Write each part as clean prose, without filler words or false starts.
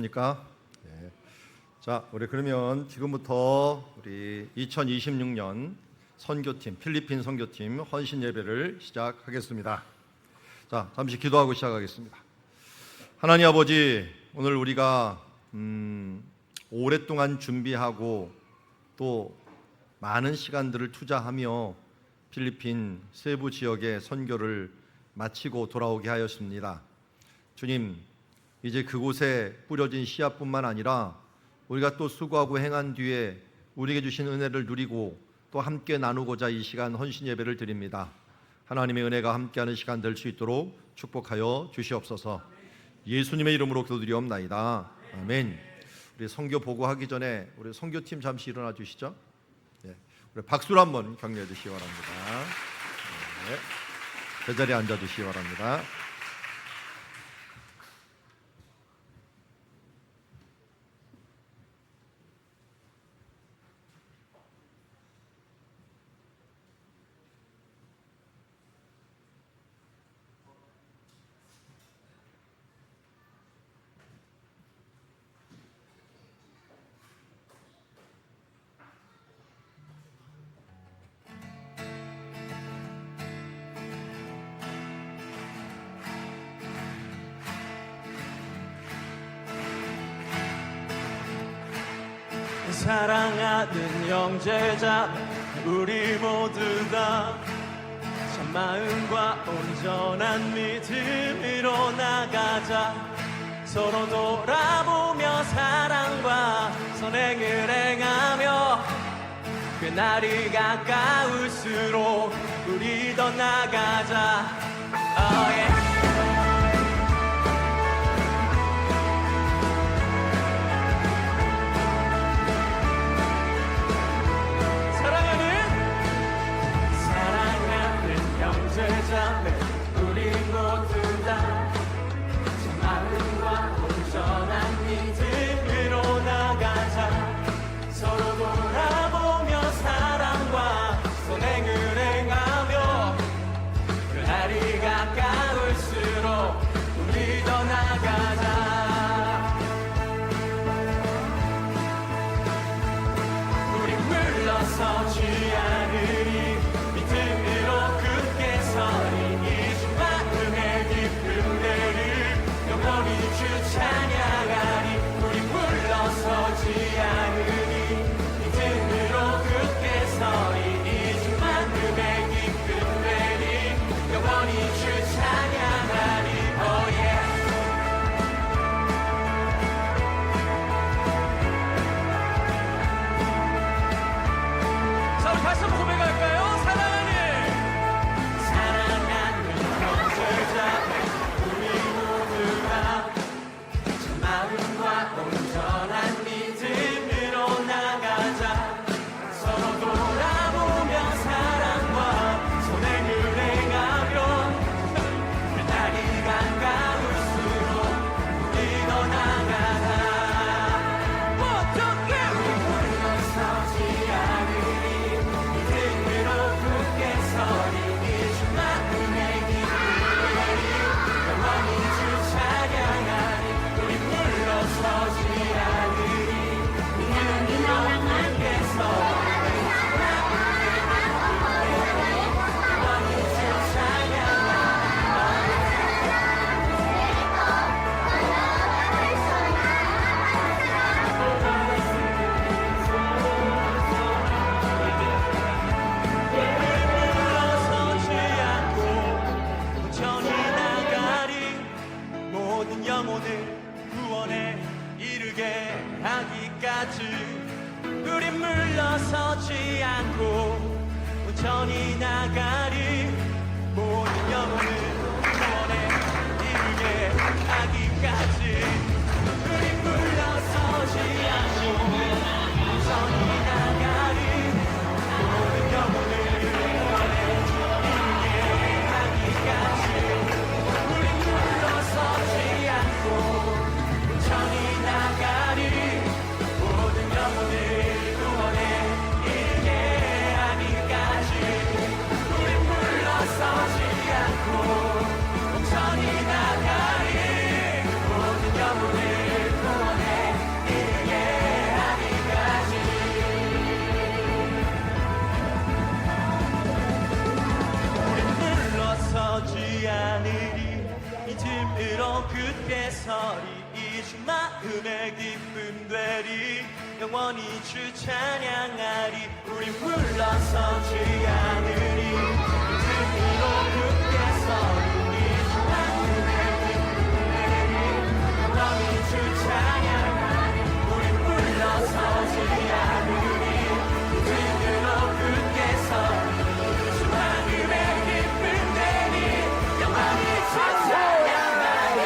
니까? 네. 자, 우리 그러면 지금부터 우리 2026년 선교팀, 필리핀 선교팀 헌신 예배를 시작하겠습니다. 자, 잠시 기도하고 시작하겠습니다. 하나님 아버지, 오늘 우리가 오랫동안 준비하고 또 많은 시간들을 투자하며 필리핀 세부 지역의 선교를 마치고 돌아오게 하였습니다. 주님, 이제 그곳에 뿌려진 씨앗뿐만 아니라 우리가 또 수고하고 행한 뒤에 우리에게 주신 은혜를 누리고 또 함께 나누고자 이 시간 헌신 예배를 드립니다. 하나님의 은혜가 함께하는 시간 될 수 있도록 축복하여 주시옵소서. 예수님의 이름으로 기도드리옵나이다. 아멘. 우리 선교 보고하기 전에 우리 선교팀 잠시 일어나 주시죠. 네. 우리 박수로 한번 격려해 주시기 바랍니다. 네. 제자리에 앉아 주시기 바랍니다. 사랑하는 형제자 우리 모두 다 참마음과 온전한 믿음으로 나가자. 서로 돌아보며 사랑과 선행을 행하며 그날이 가까울수록 우리 더 나가자. 자매 우리 모두 다 마음과 온전한 믿음으로 나가자. 서로 돌아보며 사랑과 선행을 행하며 그날이 가까울수록 우리 더 나가자. 우리 물러서지 않으리 믿음으로 굳게 서리. 이 주 마음의 깊은 데를 영원히 주 찬양하리. 우리 물러서지 않으리 믿음으로 굳게 서리. 이 주 마음의 깊은 데를 영원히 주 찬양하리. 자, 우리 다시 한번 고백할까요? 마음과 온전한 믿음으로 나가자. 서로 돌아보며 사랑과 선행을 행하며 그날이 가까울수록 우리 더 나가자. 어떻게 물러서지 않으리 믿음으로 굳게 서리. 이 주 마음의 기쁨을 영원히 주 찬양하리. 물러서지 않으리 믿음으로 굳게 서리. 물러서지 않고 천천히 나가리. 모든 영혼을 구원에 이르게 하기까지. 우리 물러서지 않고 천천히 나가리. 모든 영혼을 구원에 이르게 하기까지. 우리 물러서지 않고 천천히 나가리. 모든 영혼을 구원에 이르게 하기까지. 우리 물러서지 않고 천천히 나가리. 모든 영혼을 구원에 이르게 하기까지. 우리 물러서지 않고 천천히 나가리. 모든 영혼을 은혜 기쁨 되리 영원히 주 찬양하리 우린 물러서지 않으리 등으로 굳게 서리니 은혜 기쁨 되리 영원히 주 찬양하리 우린 물러서지 않으리 등으로 굳게 서리니 주 하늘의 기쁨 되리 영원히 주 찬양하리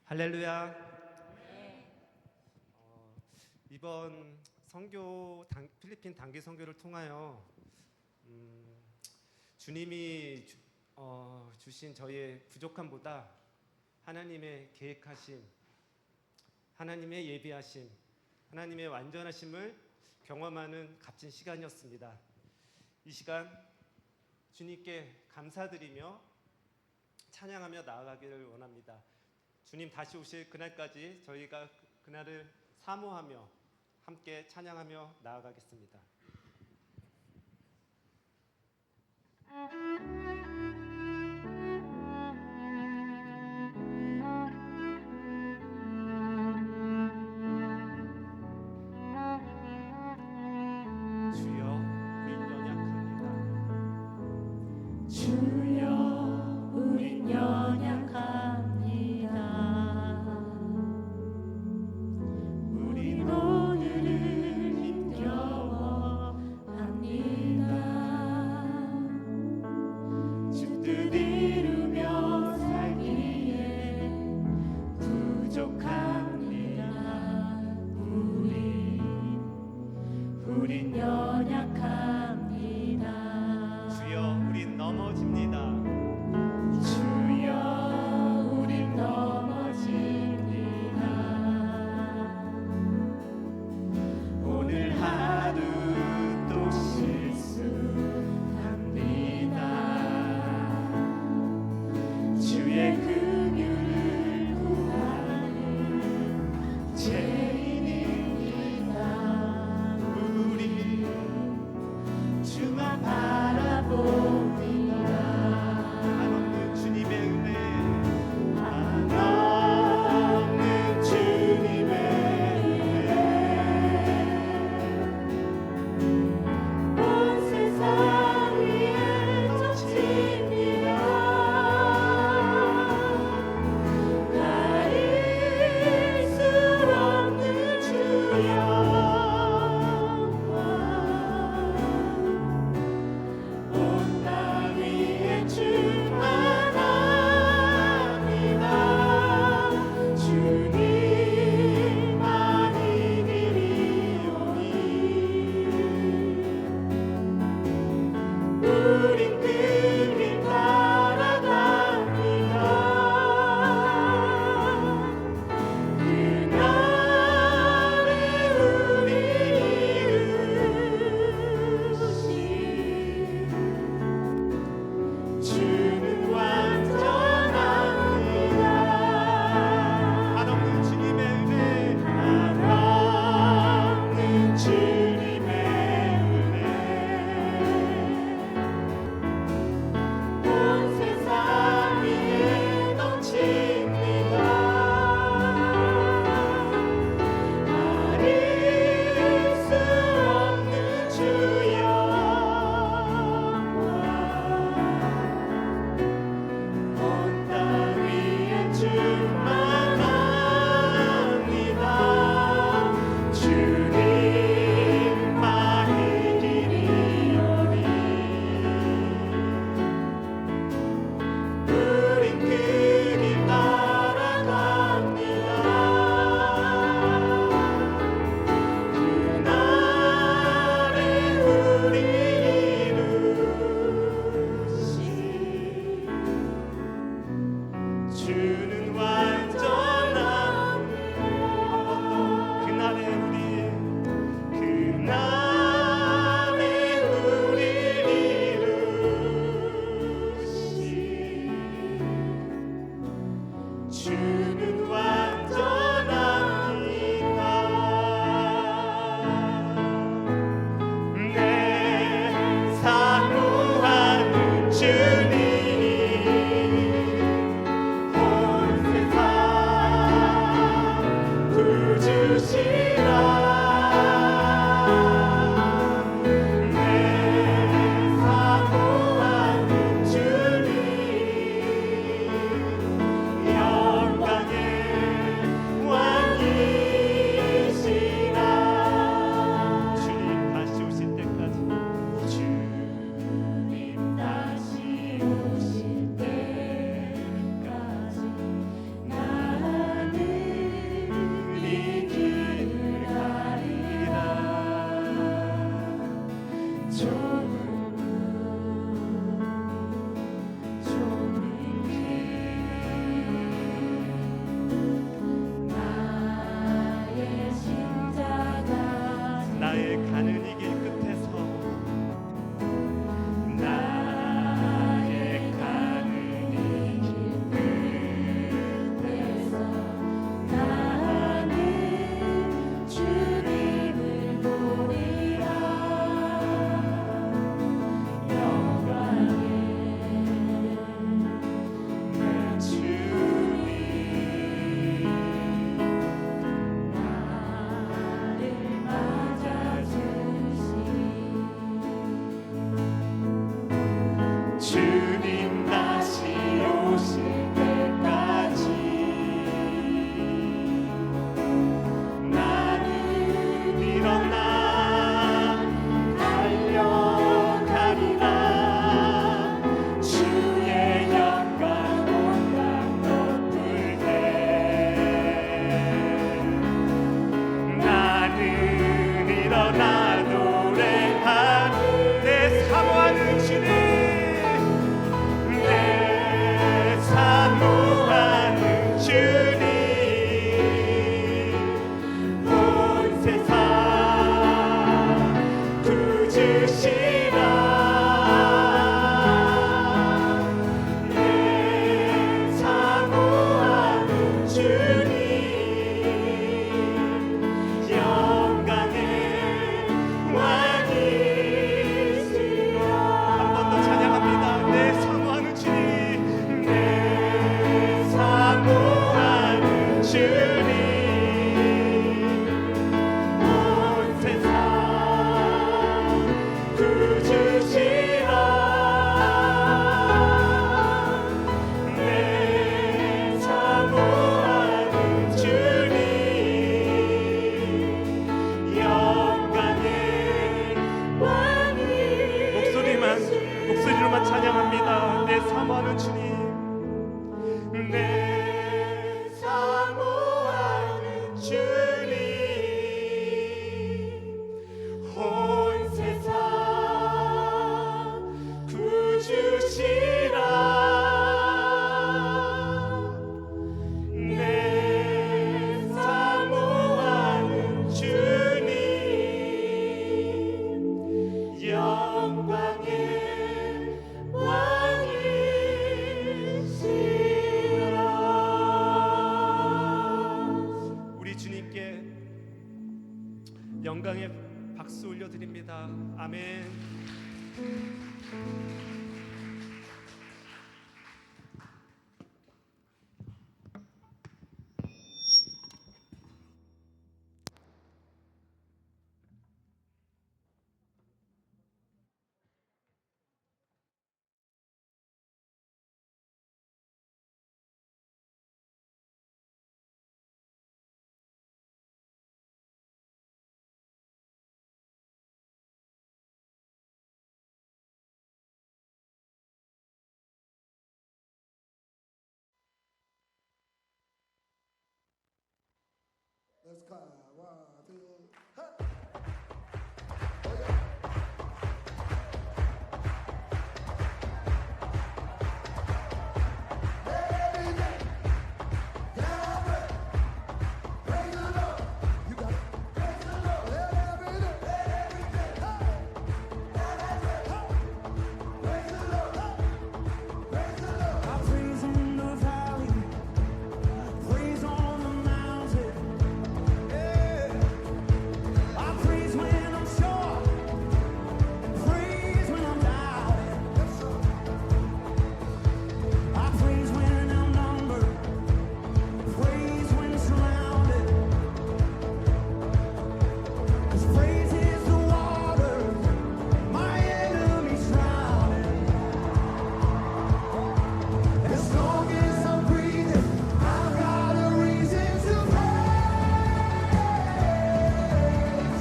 할렐루야. 이번 필리핀 단기 선교를 통하여 주님이 주신 저희의 부족함보다 하나님의 계획하심, 하나님의 예비하심, 하나님의 완전하심을 경험하는 값진 시간이었습니다. 이 시간 주님께 감사드리며 찬양하며 나아가기를 원합니다. 주님 다시 오실 그날까지 저희가 그날을 사모하며 함께 찬양하며 나아가겠습니다. 주여 우린 연약합니다. 주여 우린 연약합니다. 우린 오늘을 힘겨워합니다. 주 뜻 이루며 살기에 부족합니다. 우린 연약합니다. 주여 우린 넘어집니다. 주여 우린 넘어집니다. 오늘 하루 또 실수합니다. 주의 긍휼을 구하는 죄인입니다. 박수 올려드립니다. 아멘. Let's go. 1, 2, hey. Praise in the valley, praise on the mountain. I praise when I'm sure, praise when I'm doubting. I praise when I'm numbered, praise when surrounded. 'Cause praise is the water my enemies drowning. As long as I'm breathing, I've got a reason to praise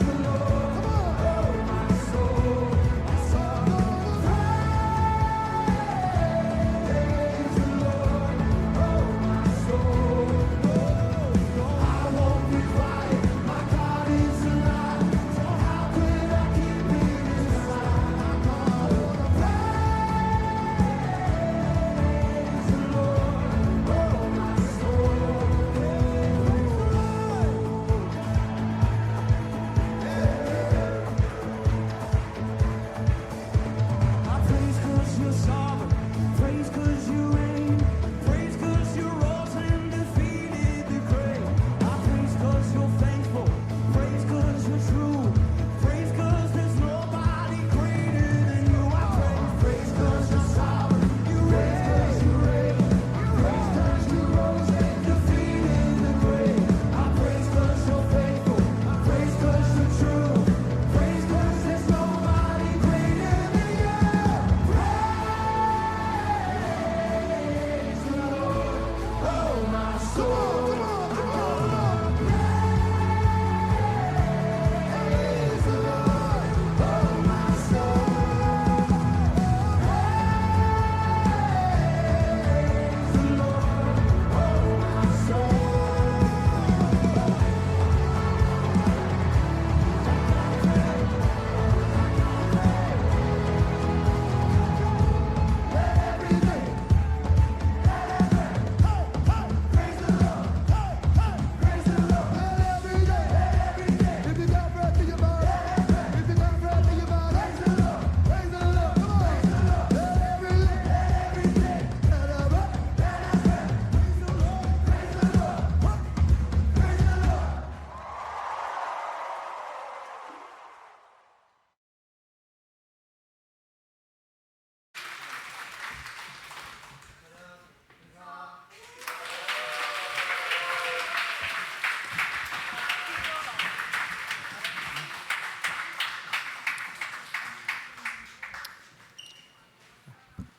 the Lord. Oh, my soul, my soul, praise the Lord. Oh, my soul, I won't be quiet. My God is alive, so how could I keep it inside? I'm gonna praise the Lord. Oh, my soul, I praise 'cause you're sovereign, praise 'cause you reign, praise 'cause you rose and defeated the grave. I praise 'cause you're faithful, praise 'cause you're true, praise 'cause there's nobody greater than you. I praise 'cause you're sovereign, you reign 'cause you reign, praise 'cause you rose and defeated the grave. I praise 'cause you're faithful, praise 'cause you're true, praise 'cause there's nobody greater than you. Praise the Lord, oh my soul. Praise the Lord, oh my soul. Praise the Lord, oh my soul.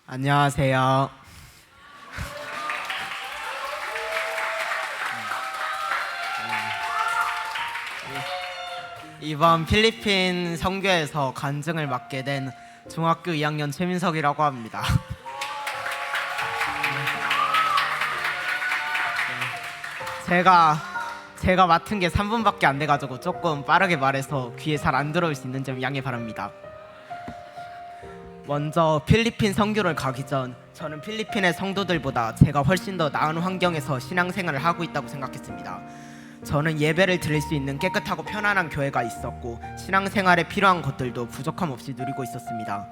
안녕하세요. 이번 필리핀 선교에서 간증을 맡게 된 중학교 2학년 최민석이라고 합니다. 제가 맡은 게 3분밖에 안 돼가지고 조금 빠르게 말해서 귀에 잘 안 들어올 수 있는 점 양해 바랍니다. 먼저 필리핀 선교를 가기 전 저는 필리핀의 성도들보다 제가 훨씬 더 나은 환경에서 신앙생활을 하고 있다고 생각했습니다. 저는 예배를 드릴 수 있는 깨끗하고 편안한 교회가 있었고 신앙생활에 필요한 것들도 부족함 없이 누리고 있었습니다.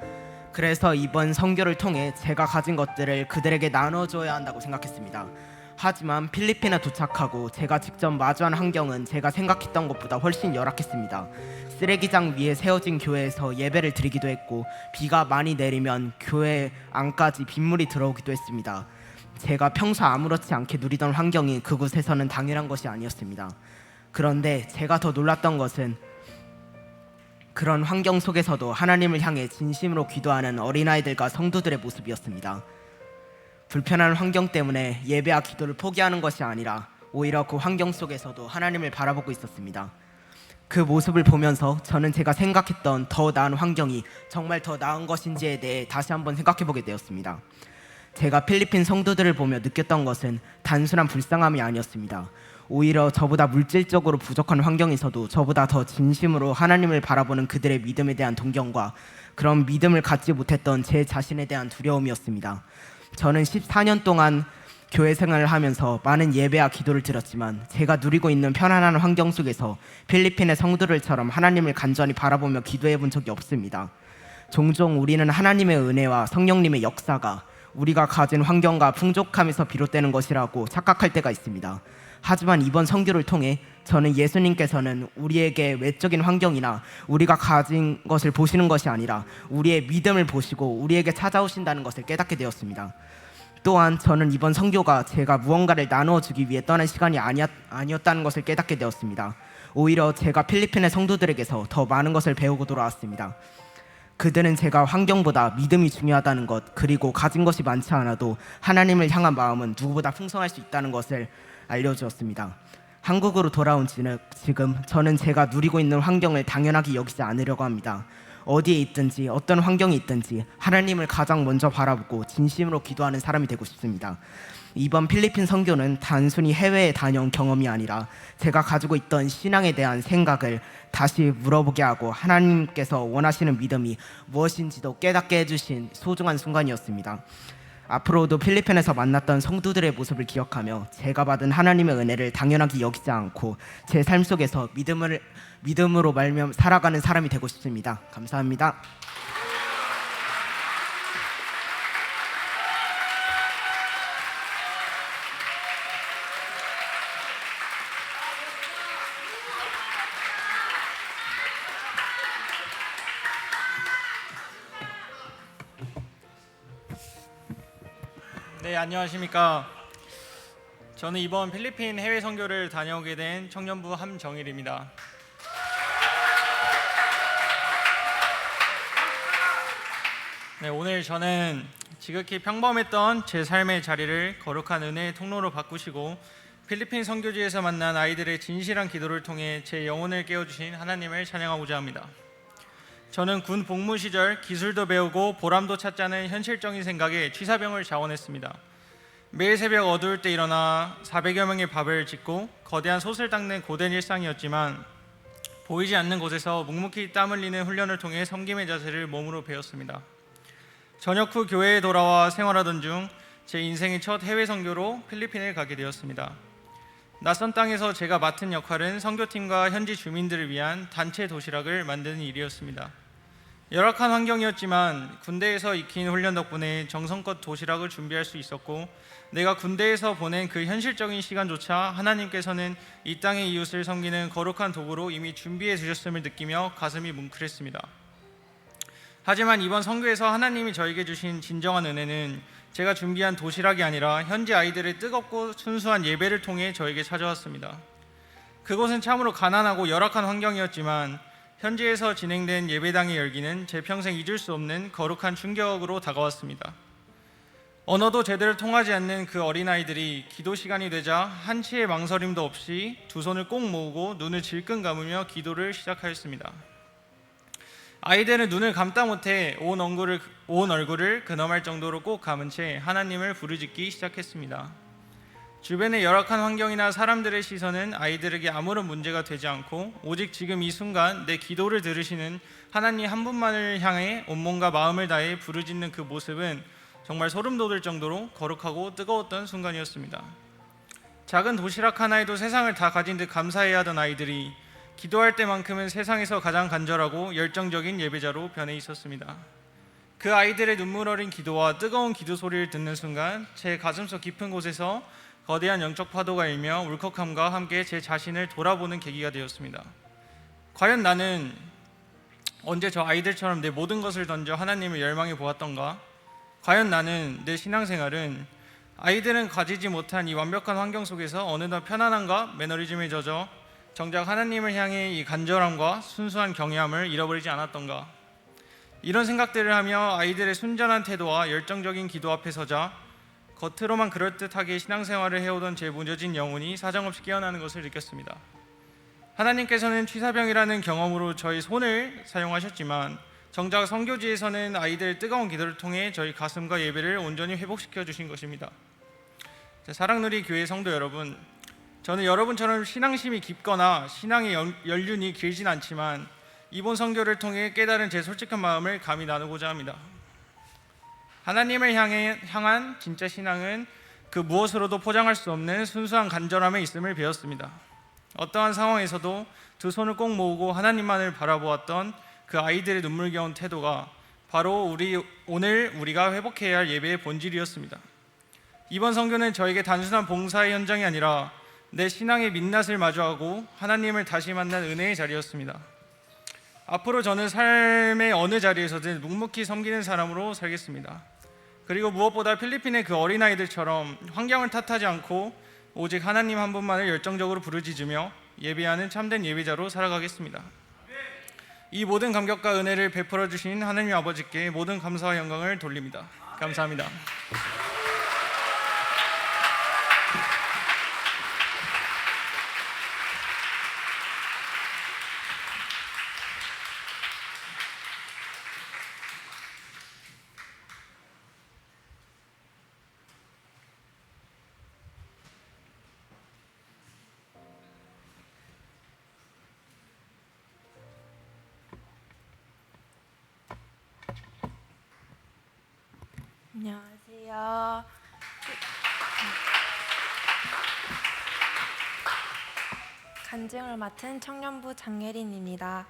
그래서 이번 선교를 통해 제가 가진 것들을 그들에게 나눠줘야 한다고 생각했습니다. 하지만 필리핀에 도착하고 제가 직접 마주한 환경은 제가 생각했던 것보다 훨씬 열악했습니다. 쓰레기장 위에 세워진 교회에서 예배를 드리기도 했고 비가 많이 내리면 교회 안까지 빗물이 들어오기도 했습니다. 제가 평소 아무렇지 않게 누리던 환경이 그곳에서는 당연한 것이 아니었습니다. 그런데 제가 더 놀랐던 것은 그런 환경 속에서도 하나님을 향해 진심으로 기도하는 어린아이들과 성도들의 모습이었습니다. 불편한 환경 때문에 예배와 기도를 포기하는 것이 아니라 오히려 그 환경 속에서도 하나님을 바라보고 있었습니다. 그 모습을 보면서 저는 제가 생각했던 더 나은 환경이 정말 더 나은 것인지에 대해 다시 한번 생각해보게 되었습니다. 제가 필리핀 성도들을 보며 느꼈던 것은 단순한 불쌍함이 아니었습니다. 오히려 저보다 물질적으로 부족한 환경에서도 저보다 더 진심으로 하나님을 바라보는 그들의 믿음에 대한 동경과 그런 믿음을 갖지 못했던 제 자신에 대한 두려움이었습니다. 저는 14년 동안 교회 생활을 하면서 많은 예배와 기도를 드렸지만 제가 누리고 있는 편안한 환경 속에서 필리핀의 성도들처럼 하나님을 간절히 바라보며 기도해 본 적이 없습니다. 종종 우리는 하나님의 은혜와 성령님의 역사가 우리가 가진 환경과 풍족함에서 비롯되는 것이라고 착각할 때가 있습니다. 하지만 이번 선교를 통해 저는 예수님께서는 우리에게 외적인 환경이나 우리가 가진 것을 보시는 것이 아니라 우리의 믿음을 보시고 우리에게 찾아오신다는 것을 깨닫게 되었습니다. 또한 저는 이번 선교가 제가 무언가를 나누어 주기 위해 떠난 시간이 아니었다는 것을 깨닫게 되었습니다. 오히려 제가 필리핀의 성도들에게서 더 많은 것을 배우고 돌아왔습니다. 그들은 제가 환경보다 믿음이 중요하다는 것, 그리고 가진 것이 많지 않아도 하나님을 향한 마음은 누구보다 풍성할 수 있다는 것을 알려주었습니다. 한국으로 돌아온 지금 저는 제가 누리고 있는 환경을 당연하게 여기지 않으려고 합니다. 어디에 있든지 어떤 환경이 있든지 하나님을 가장 먼저 바라보고 진심으로 기도하는 사람이 되고 싶습니다. 이번 필리핀 선교는 단순히 해외에 다녀온 경험이 아니라 제가 가지고 있던 신앙에 대한 생각을 다시 물어보게 하고 하나님께서 원하시는 믿음이 무엇인지도 깨닫게 해주신 소중한 순간이었습니다. 앞으로도 필리핀에서 만났던 성도들의 모습을 기억하며 제가 받은 하나님의 은혜를 당연하게 여기지 않고 제 삶 속에서 믿음으로 말며 살아가는 사람이 되고 싶습니다. 감사합니다. 네, 안녕하십니까. 저는 이번 필리핀 해외 선교를 다녀오게 된 청년부 함정일입니다. 네, 오늘 저는 지극히 평범했던 제 삶의 자리를 거룩한 은혜의 통로로 바꾸시고 필리핀 선교지에서 만난 아이들의 진실한 기도를 통해 제 영혼을 깨워주신 하나님을 찬양하고자 합니다. 저는 군 복무 시절 기술도 배우고 보람도 찾자는 현실적인 생각에 취사병을 자원했습니다. 매일 새벽 어두울 때 일어나 400여 명의 밥을 짓고 거대한 솥을 닦는 고된 일상이었지만 보이지 않는 곳에서 묵묵히 땀 흘리는 훈련을 통해 섬김의 자세를 몸으로 배웠습니다. 전역 후 교회에 돌아와 생활하던 중 제 인생의 첫 해외 선교로 필리핀을 가게 되었습니다. 낯선 땅에서 제가 맡은 역할은 선교팀과 현지 주민들을 위한 단체 도시락을 만드는 일이었습니다. 열악한 환경이었지만 군대에서 익힌 훈련 덕분에 정성껏 도시락을 준비할 수 있었고 내가 군대에서 보낸 그 현실적인 시간조차 하나님께서는 이 땅의 이웃을 섬기는 거룩한 도구로 이미 준비해 주셨음을 느끼며 가슴이 뭉클했습니다. 하지만 이번 선교에서 하나님이 저에게 주신 진정한 은혜는 제가 준비한 도시락이 아니라 현지 아이들의 뜨겁고 순수한 예배를 통해 저에게 찾아왔습니다. 그곳은 참으로 가난하고 열악한 환경이었지만 현지에서 진행된 예배당의 열기는 제 평생 잊을 수 없는 거룩한 충격으로 다가왔습니다. 언어도 제대로 통하지 않는 그 어린아이들이 기도 시간이 되자 한치의 망설임도 없이 두 손을 꼭 모으고 눈을 질끈 감으며 기도를 시작하였습니다. 아이들은 눈을 감다 못해 온 얼굴을 근엄할 정도로 꼭 감은 채 하나님을 부르짖기 시작했습니다. 주변의 열악한 환경이나 사람들의 시선은 아이들에게 아무런 문제가 되지 않고 오직 지금 이 순간 내 기도를 들으시는 하나님 한 분만을 향해 온몸과 마음을 다해 부르짖는 그 모습은 정말 소름 돋을 정도로 거룩하고 뜨거웠던 순간이었습니다. 작은 도시락 하나에도 세상을 다 가진 듯 감사해야 하던 아이들이 기도할 때만큼은 세상에서 가장 간절하고 열정적인 예배자로 변해 있었습니다. 그 아이들의 눈물 어린 기도와 뜨거운 기도 소리를 듣는 순간 제 가슴속 깊은 곳에서 거대한 영적 파도가 일며 울컥함과 함께 제 자신을 돌아보는 계기가 되었습니다. 과연 나는 언제 저 아이들처럼 내 모든 것을 던져 하나님을 열망해 보았던가? 과연 나는 내 신앙생활은 아이들은 가지지 못한 이 완벽한 환경 속에서 어느덧 편안함과 매너리즘에 젖어 정작 하나님을 향해 이 간절함과 순수한 경외함을 잃어버리지 않았던가? 이런 생각들을 하며 아이들의 순전한 태도와 열정적인 기도 앞에 서자 겉으로만 그럴듯하게 신앙생활을 해오던 제 무뎌진 영혼이 사정없이 깨어나는 것을 느꼈습니다. 하나님께서는 취사병이라는 경험으로 저희 손을 사용하셨지만 정작 선교지에서는 아이들의 뜨거운 기도를 통해 저희 가슴과 예배를 온전히 회복시켜 주신 것입니다. 사랑누리 교회 성도 여러분, 저는 여러분처럼 신앙심이 깊거나 신앙의 연륜이 길진 않지만 이번 선교를 통해 깨달은 제 솔직한 마음을 감히 나누고자 합니다. 하나님을 향한 진짜 신앙은 그 무엇으로도 포장할 수 없는 순수한 간절함에 있음을 배웠습니다. 어떠한 상황에서도 두 손을 꼭 모으고 하나님만을 바라보았던 그 아이들의 눈물겨운 태도가 바로 오늘 우리가 회복해야 할 예배의 본질이었습니다. 이번 선교는 저에게 단순한 봉사의 현장이 아니라 내 신앙의 민낯을 마주하고 하나님을 다시 만난 은혜의 자리였습니다. 앞으로 저는 삶의 어느 자리에서든 묵묵히 섬기는 사람으로 살겠습니다. 그리고 무엇보다 필리핀의 그 어린아이들처럼 환경을 탓하지 않고 오직 하나님 한 분만을 열정적으로 부르짖으며 예배하는 참된 예배자로 살아가겠습니다. 이 모든 감격과 은혜를 베풀어 주신 하나님 아버지께 모든 감사와 영광을 돌립니다. 감사합니다. 안녕하세요. 간증을 맡은 청년부 장예린입니다.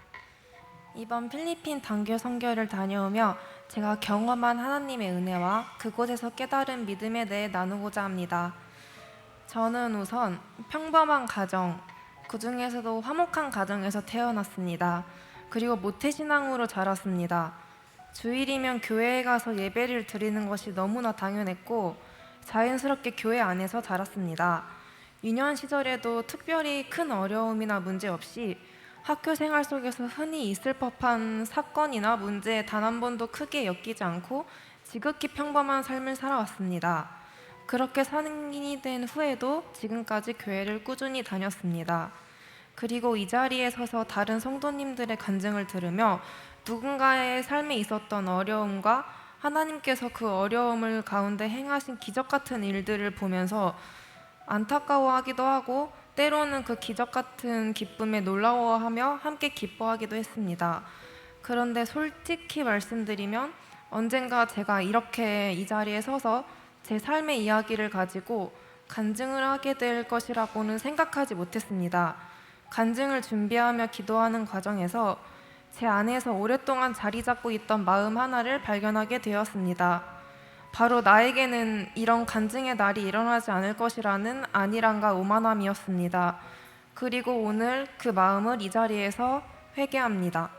이번 필리핀 단교 선교를 다녀오며 제가 경험한 하나님의 은혜와 그곳에서 깨달은 믿음에 대해 나누고자 합니다. 저는 우선 평범한 가정, 그 중에서도 화목한 가정에서 태어났습니다. 그리고 모태신앙으로 자랐습니다. 주일이면 교회에 가서 예배를 드리는 것이 너무나 당연했고 자연스럽게 교회 안에서 자랐습니다. 유년 시절에도 특별히 큰 어려움이나 문제 없이 학교 생활 속에서 흔히 있을 법한 사건이나 문제에 단 한 번도 크게 엮이지 않고 지극히 평범한 삶을 살아왔습니다. 그렇게 성인이 된 후에도 지금까지 교회를 꾸준히 다녔습니다. 그리고 이 자리에 서서 다른 성도님들의 간증을 들으며 누군가의 삶에 있었던 어려움과 하나님께서 그 어려움을 가운데 행하신 기적 같은 일들을 보면서 안타까워하기도 하고 때로는 그 기적 같은 기쁨에 놀라워하며 함께 기뻐하기도 했습니다. 그런데 솔직히 말씀드리면 언젠가 제가 이렇게 이 자리에 서서 제 삶의 이야기를 가지고 간증을 하게 될 것이라고는 생각하지 못했습니다. 간증을 준비하며 기도하는 과정에서 제 안에서 오랫동안 자리 잡고 있던 마음 하나를 발견하게 되었습니다. 바로 나에게는 이런 간증의 날이 일어나지 않을 것이라는 안일함과 오만함이었습니다. 그리고 오늘 그 마음을 이 자리에서 회개합니다.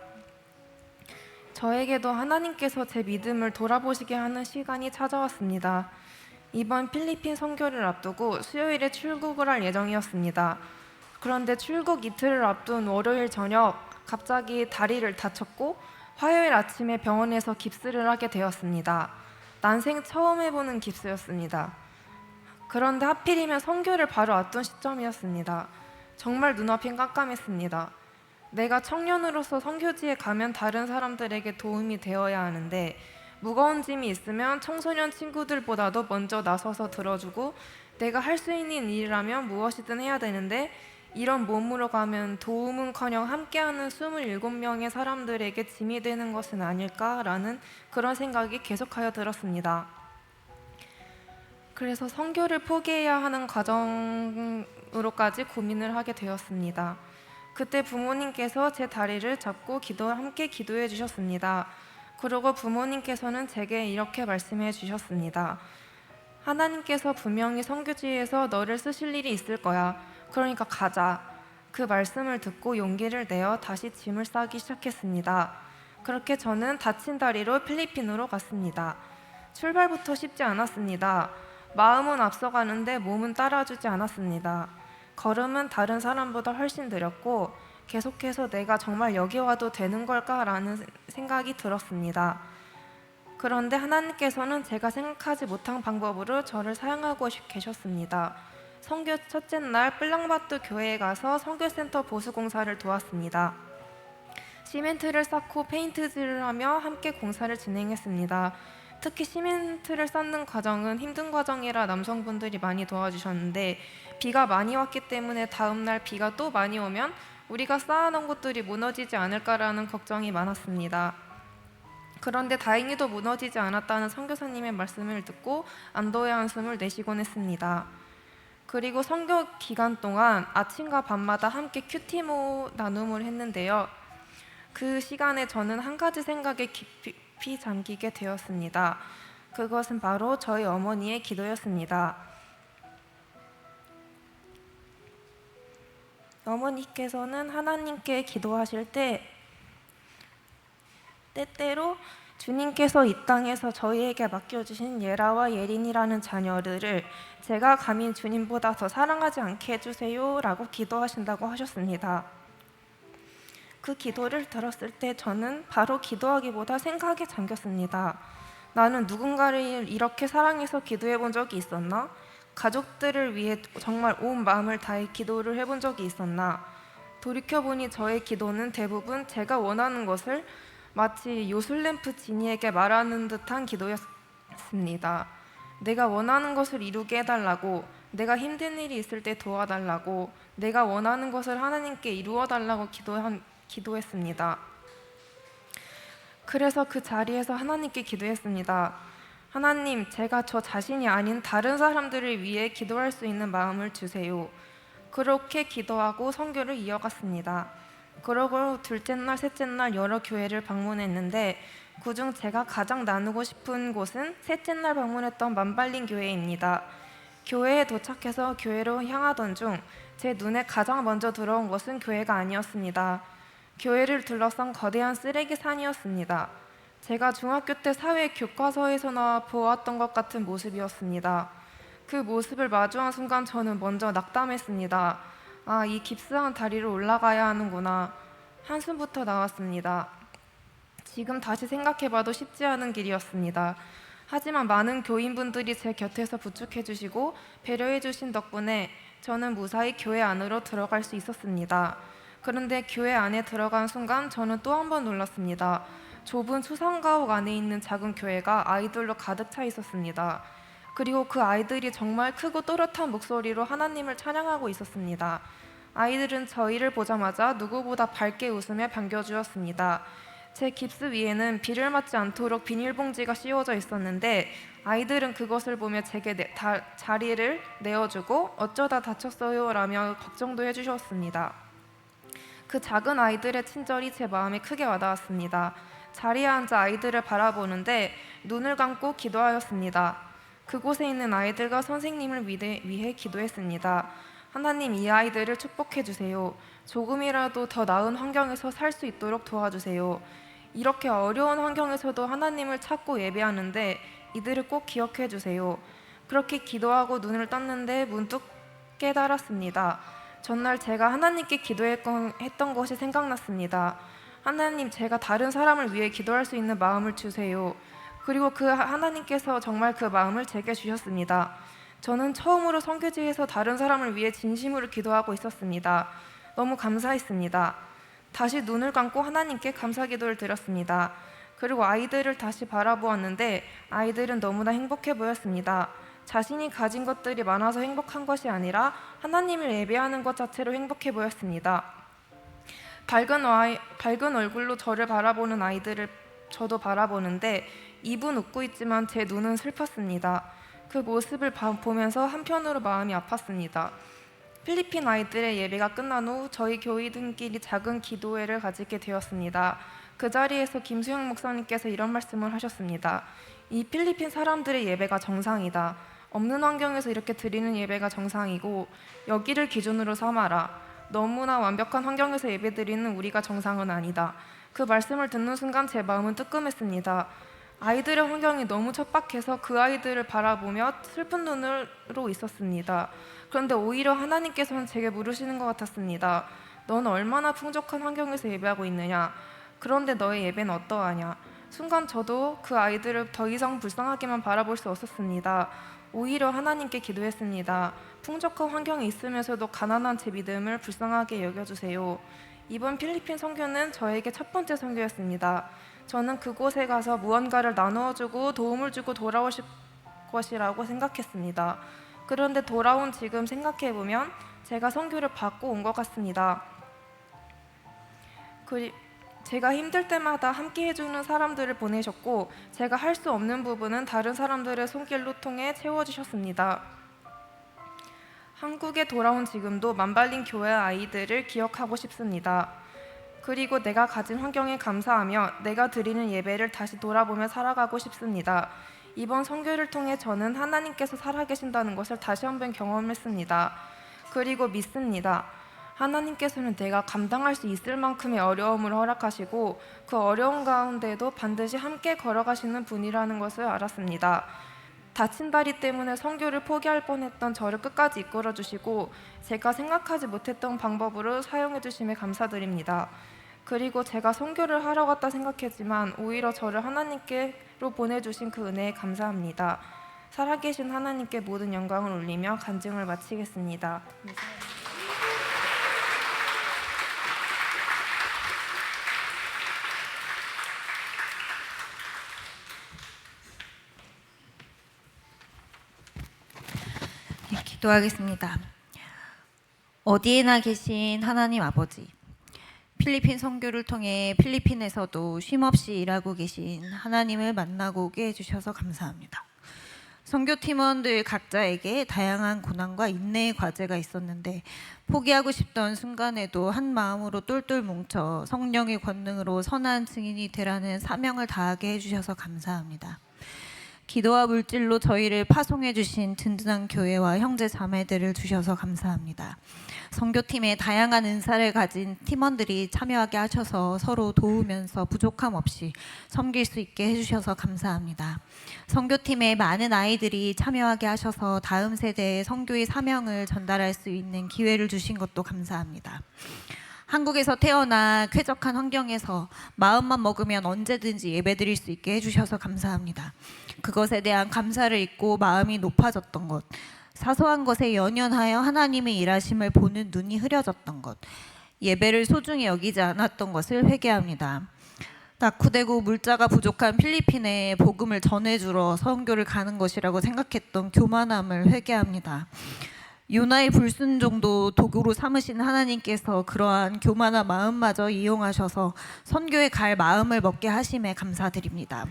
저에게도 하나님께서 제 믿음을 돌아보시게 하는 시간이 찾아왔습니다. 이번 필리핀 선교를 앞두고 수요일에 출국을 할 예정이었습니다. 그런데 출국 이틀을 앞둔 월요일 저녁 갑자기 다리를 다쳤고 화요일 아침에 병원에서 깁스를 하게 되었습니다. 난생 처음 해보는 깁스였습니다. 그런데 하필이면 선교를 바로 앞둔 시점이었습니다. 정말 눈앞이 깜깜했습니다. 내가 청년으로서 선교지에 가면 다른 사람들에게 도움이 되어야 하는데 무거운 짐이 있으면 청소년 친구들보다도 먼저 나서서 들어주고 내가 할 수 있는 일이라면 무엇이든 해야 되는데 이런 몸으로 가면 도움은커녕 함께하는 27명의 사람들에게 짐이 되는 것은 아닐까라는 그런 생각이 계속하여 들었습니다. 그래서 선교를 포기해야 하는 과정으로까지 고민을 하게 되었습니다. 그때 부모님께서 제 다리를 잡고 함께 기도해 주셨습니다. 그리고 부모님께서는 제게 이렇게 말씀해 주셨습니다. 하나님께서 분명히 선교지에서 너를 쓰실 일이 있을 거야. 그러니까 가자. 그 말씀을 듣고 용기를 내어 다시 짐을 싸기 시작했습니다. 그렇게 저는 다친 다리로 필리핀으로 갔습니다. 출발부터 쉽지 않았습니다. 마음은 앞서가는데 몸은 따라주지 않았습니다. 걸음은 다른 사람보다 훨씬 느렸고 계속해서 내가 정말 여기 와도 되는 걸까라는 생각이 들었습니다. 그런데 하나님께서는 제가 생각하지 못한 방법으로 저를 사용하고 계셨습니다. 선교 첫째 날 플랑바투 교회에 가서 선교센터 보수공사를 도왔습니다. 시멘트를 쌓고 페인트질을 하며 함께 공사를 진행했습니다. 특히 시멘트를 쌓는 과정은 힘든 과정이라 남성분들이 많이 도와주셨는데 비가 많이 왔기 때문에 다음날 비가 또 많이 오면 우리가 쌓아놓은 것들이 무너지지 않을까라는 걱정이 많았습니다. 그런데 다행히도 무너지지 않았다는 선교사님의 말씀을 듣고 안도의 한숨을 내쉬곤 했습니다. 그리고 선교 기간 동안 아침과 밤마다 함께 큐티모 나눔을 했는데요. 그 시간에 저는 한 가지 생각에 깊이 잠기게 되었습니다. 그것은 바로 저희 어머니의 기도였습니다. 어머니께서는 하나님께 기도하실 때 때때로 주님께서 이 땅에서 저희에게 맡겨주신 예라와 예린이라는 자녀들을 제가 감히 주님보다 더 사랑하지 않게 해주세요 라고 기도하신다고 하셨습니다. 그 기도를 들었을 때 저는 바로 기도하기보다 생각에 잠겼습니다. 나는 누군가를 이렇게 사랑해서 기도해 본 적이 있었나? 가족들을 위해 정말 온 마음을 다해 기도를 해본 적이 있었나? 돌이켜보니 저의 기도는 대부분 제가 원하는 것을 마치 요술램프 지니에게 말하는 듯한 기도였습니다. 내가 원하는 것을 이루게 해달라고, 내가 힘든 일이 있을 때 도와달라고, 내가 원하는 것을 하나님께 이루어달라고 기도했습니다. 그래서 그 자리에서 하나님께 기도했습니다. 하나님, 제가 저 자신이 아닌 다른 사람들을 위해 기도할 수 있는 마음을 주세요. 그렇게 기도하고 선교를 이어갔습니다. 그러고 둘째 날, 셋째 날 여러 교회를 방문했는데 그중 제가 가장 나누고 싶은 곳은 셋째 날 방문했던 만발린 교회입니다. 교회에 도착해서 교회로 향하던 중 제 눈에 가장 먼저 들어온 것은 교회가 아니었습니다. 교회를 둘러싼 거대한 쓰레기 산이었습니다. 제가 중학교 때 사회 교과서에서나 보았던 것 같은 모습이었습니다. 그 모습을 마주한 순간 저는 먼저 낙담했습니다. 아, 이 깁스한 다리로 올라가야 하는구나. 한숨부터 나왔습니다. 지금 다시 생각해봐도 쉽지 않은 길이었습니다. 하지만 많은 교인분들이 제 곁에서 부축해주시고 배려해주신 덕분에 저는 무사히 교회 안으로 들어갈 수 있었습니다. 그런데 교회 안에 들어간 순간 저는 또 한 번 놀랐습니다. 좁은 수상가옥 안에 있는 작은 교회가 아이들로 가득 차 있었습니다. 그리고 그 아이들이 정말 크고 또렷한 목소리로 하나님을 찬양하고 있었습니다. 아이들은 저희를 보자마자 누구보다 밝게 웃으며 반겨주었습니다. 제 깁스 위에는 비를 맞지 않도록 비닐봉지가 씌워져 있었는데 아이들은 그것을 보며 제게 자리를 내어주고 어쩌다 다쳤어요 라며 걱정도 해주셨습니다. 그 작은 아이들의 친절이 제 마음에 크게 와닿았습니다. 자리에 앉아 아이들을 바라보는데 눈을 감고 기도하였습니다. 그곳에 있는 아이들과 선생님을 위해 기도했습니다. 하나님, 이 아이들을 축복해 주세요. 조금이라도 더 나은 환경에서 살 수 있도록 도와주세요. 이렇게 어려운 환경에서도 하나님을 찾고 예배하는데 이들을 꼭 기억해 주세요. 그렇게 기도하고 눈을 떴는데 문득 깨달았습니다. 전날 제가 하나님께 기도했던 것이 생각났습니다. 하나님, 제가 다른 사람을 위해 기도할 수 있는 마음을 주세요. 그리고 그 하나님께서 정말 그 마음을 제게 주셨습니다. 저는 처음으로 선교지에서 다른 사람을 위해 진심으로 기도하고 있었습니다. 너무 감사했습니다. 다시 눈을 감고 하나님께 감사 기도를 드렸습니다. 그리고 아이들을 다시 바라보았는데 아이들은 너무나 행복해 보였습니다. 자신이 가진 것들이 많아서 행복한 것이 아니라 하나님을 예배하는 것 자체로 행복해 보였습니다. 밝은 얼굴로 저를 바라보는 아이들을 저도 바라보는데 입은 웃고 있지만 제 눈은 슬펐습니다. 그 모습을 보면서 한편으로 마음이 아팠습니다. 필리핀 아이들의 예배가 끝난 후 저희 교인들끼리 작은 기도회를 가지게 되었습니다. 그 자리에서 김수영 목사님께서 이런 말씀을 하셨습니다. 이 필리핀 사람들의 예배가 정상이다. 없는 환경에서 이렇게 드리는 예배가 정상이고 여기를 기준으로 삼아라. 너무나 완벽한 환경에서 예배드리는 우리가 정상은 아니다. 그 말씀을 듣는 순간 제 마음은 뜨끔했습니다. 아이들의 환경이 너무 척박해서 그 아이들을 바라보며 슬픈 눈으로 있었습니다. 그런데 오히려 하나님께서는 제게 물으시는 것 같았습니다. 넌 얼마나 풍족한 환경에서 예배하고 있느냐? 그런데 너의 예배는 어떠하냐? 순간 저도 그 아이들을 더 이상 불쌍하게만 바라볼 수 없었습니다. 오히려 하나님께 기도했습니다. 풍족한 환경에 있으면서도 가난한 제 믿음을 불쌍하게 여겨주세요. 이번 필리핀 선교는 저에게 첫 번째 선교였습니다. 저는 그곳에 가서 무언가를 나누어주고 도움을 주고 돌아오실 것이라고 생각했습니다. 그런데 돌아온 지금 생각해보면 제가 선교를 받고 온 것 같습니다. 제가 힘들 때마다 함께 해주는 사람들을 보내셨고 제가 할 수 없는 부분은 다른 사람들의 손길로 통해 채워주셨습니다. 한국에 돌아온 지금도 만발린 교회 아이들을 기억하고 싶습니다. 그리고 내가 가진 환경에 감사하며 내가 드리는 예배를 다시 돌아보며 살아가고 싶습니다. 이번 선교를 통해 저는 하나님께서 살아계신다는 것을 다시 한번 경험했습니다. 그리고 믿습니다. 하나님께서는 내가 감당할 수 있을 만큼의 어려움을 허락하시고 그 어려운 가운데도 반드시 함께 걸어가시는 분이라는 것을 알았습니다. 다친 다리 때문에 선교를 포기할 뻔했던 저를 끝까지 이끌어주시고 제가 생각하지 못했던 방법으로 사용해주심에 감사드립니다. 그리고 제가 선교를 하러 갔다 생각했지만 오히려 저를 하나님께로 보내주신 그 은혜에 감사합니다. 살아계신 하나님께 모든 영광을 올리며 간증을 마치겠습니다. 네, 기도하겠습니다. 어디에나 계신 하나님 아버지, 필리핀 선교를 통해 필리핀에서도 쉼없이 일하고 계신 하나님을 만나고 오게 해주셔서 감사합니다. 선교팀원들 각자에게 다양한 고난과 인내의 과제가 있었는데 포기하고 싶던 순간에도 한 마음으로 똘똘 뭉쳐 성령의 권능으로 선한 증인이 되라는 사명을 다하게 해주셔서 감사합니다. 기도와 물질로 저희를 파송해 주신 든든한 교회와 형제 자매들을 주셔서 감사합니다. 선교팀에 다양한 은사를 가진 팀원들이 참여하게 하셔서 서로 도우면서 부족함 없이 섬길 수 있게 해주셔서 감사합니다. 선교팀에 많은 아이들이 참여하게 하셔서 다음 세대에 선교의 사명을 전달할 수 있는 기회를 주신 것도 감사합니다. 한국에서 태어나 쾌적한 환경에서 마음만 먹으면 언제든지 예배드릴 수 있게 해주셔서 감사합니다. 그것에 대한 감사를 잊고 마음이 높아졌던 것, 사소한 것에 연연하여 하나님의 일하심을 보는 눈이 흐려졌던 것, 예배를 소중히 여기지 않았던 것을 회개합니다. 낙후되고 물자가 부족한 필리핀에 복음을 전해주러 선교를 가는 것이라고 생각했던 교만함을 회개합니다. 요나의 불순종도 도구로 삼으신 하나님께서 그러한 교만한 마음마저 이용하셔서 선교에 갈 마음을 먹게 하심에 감사드립니다.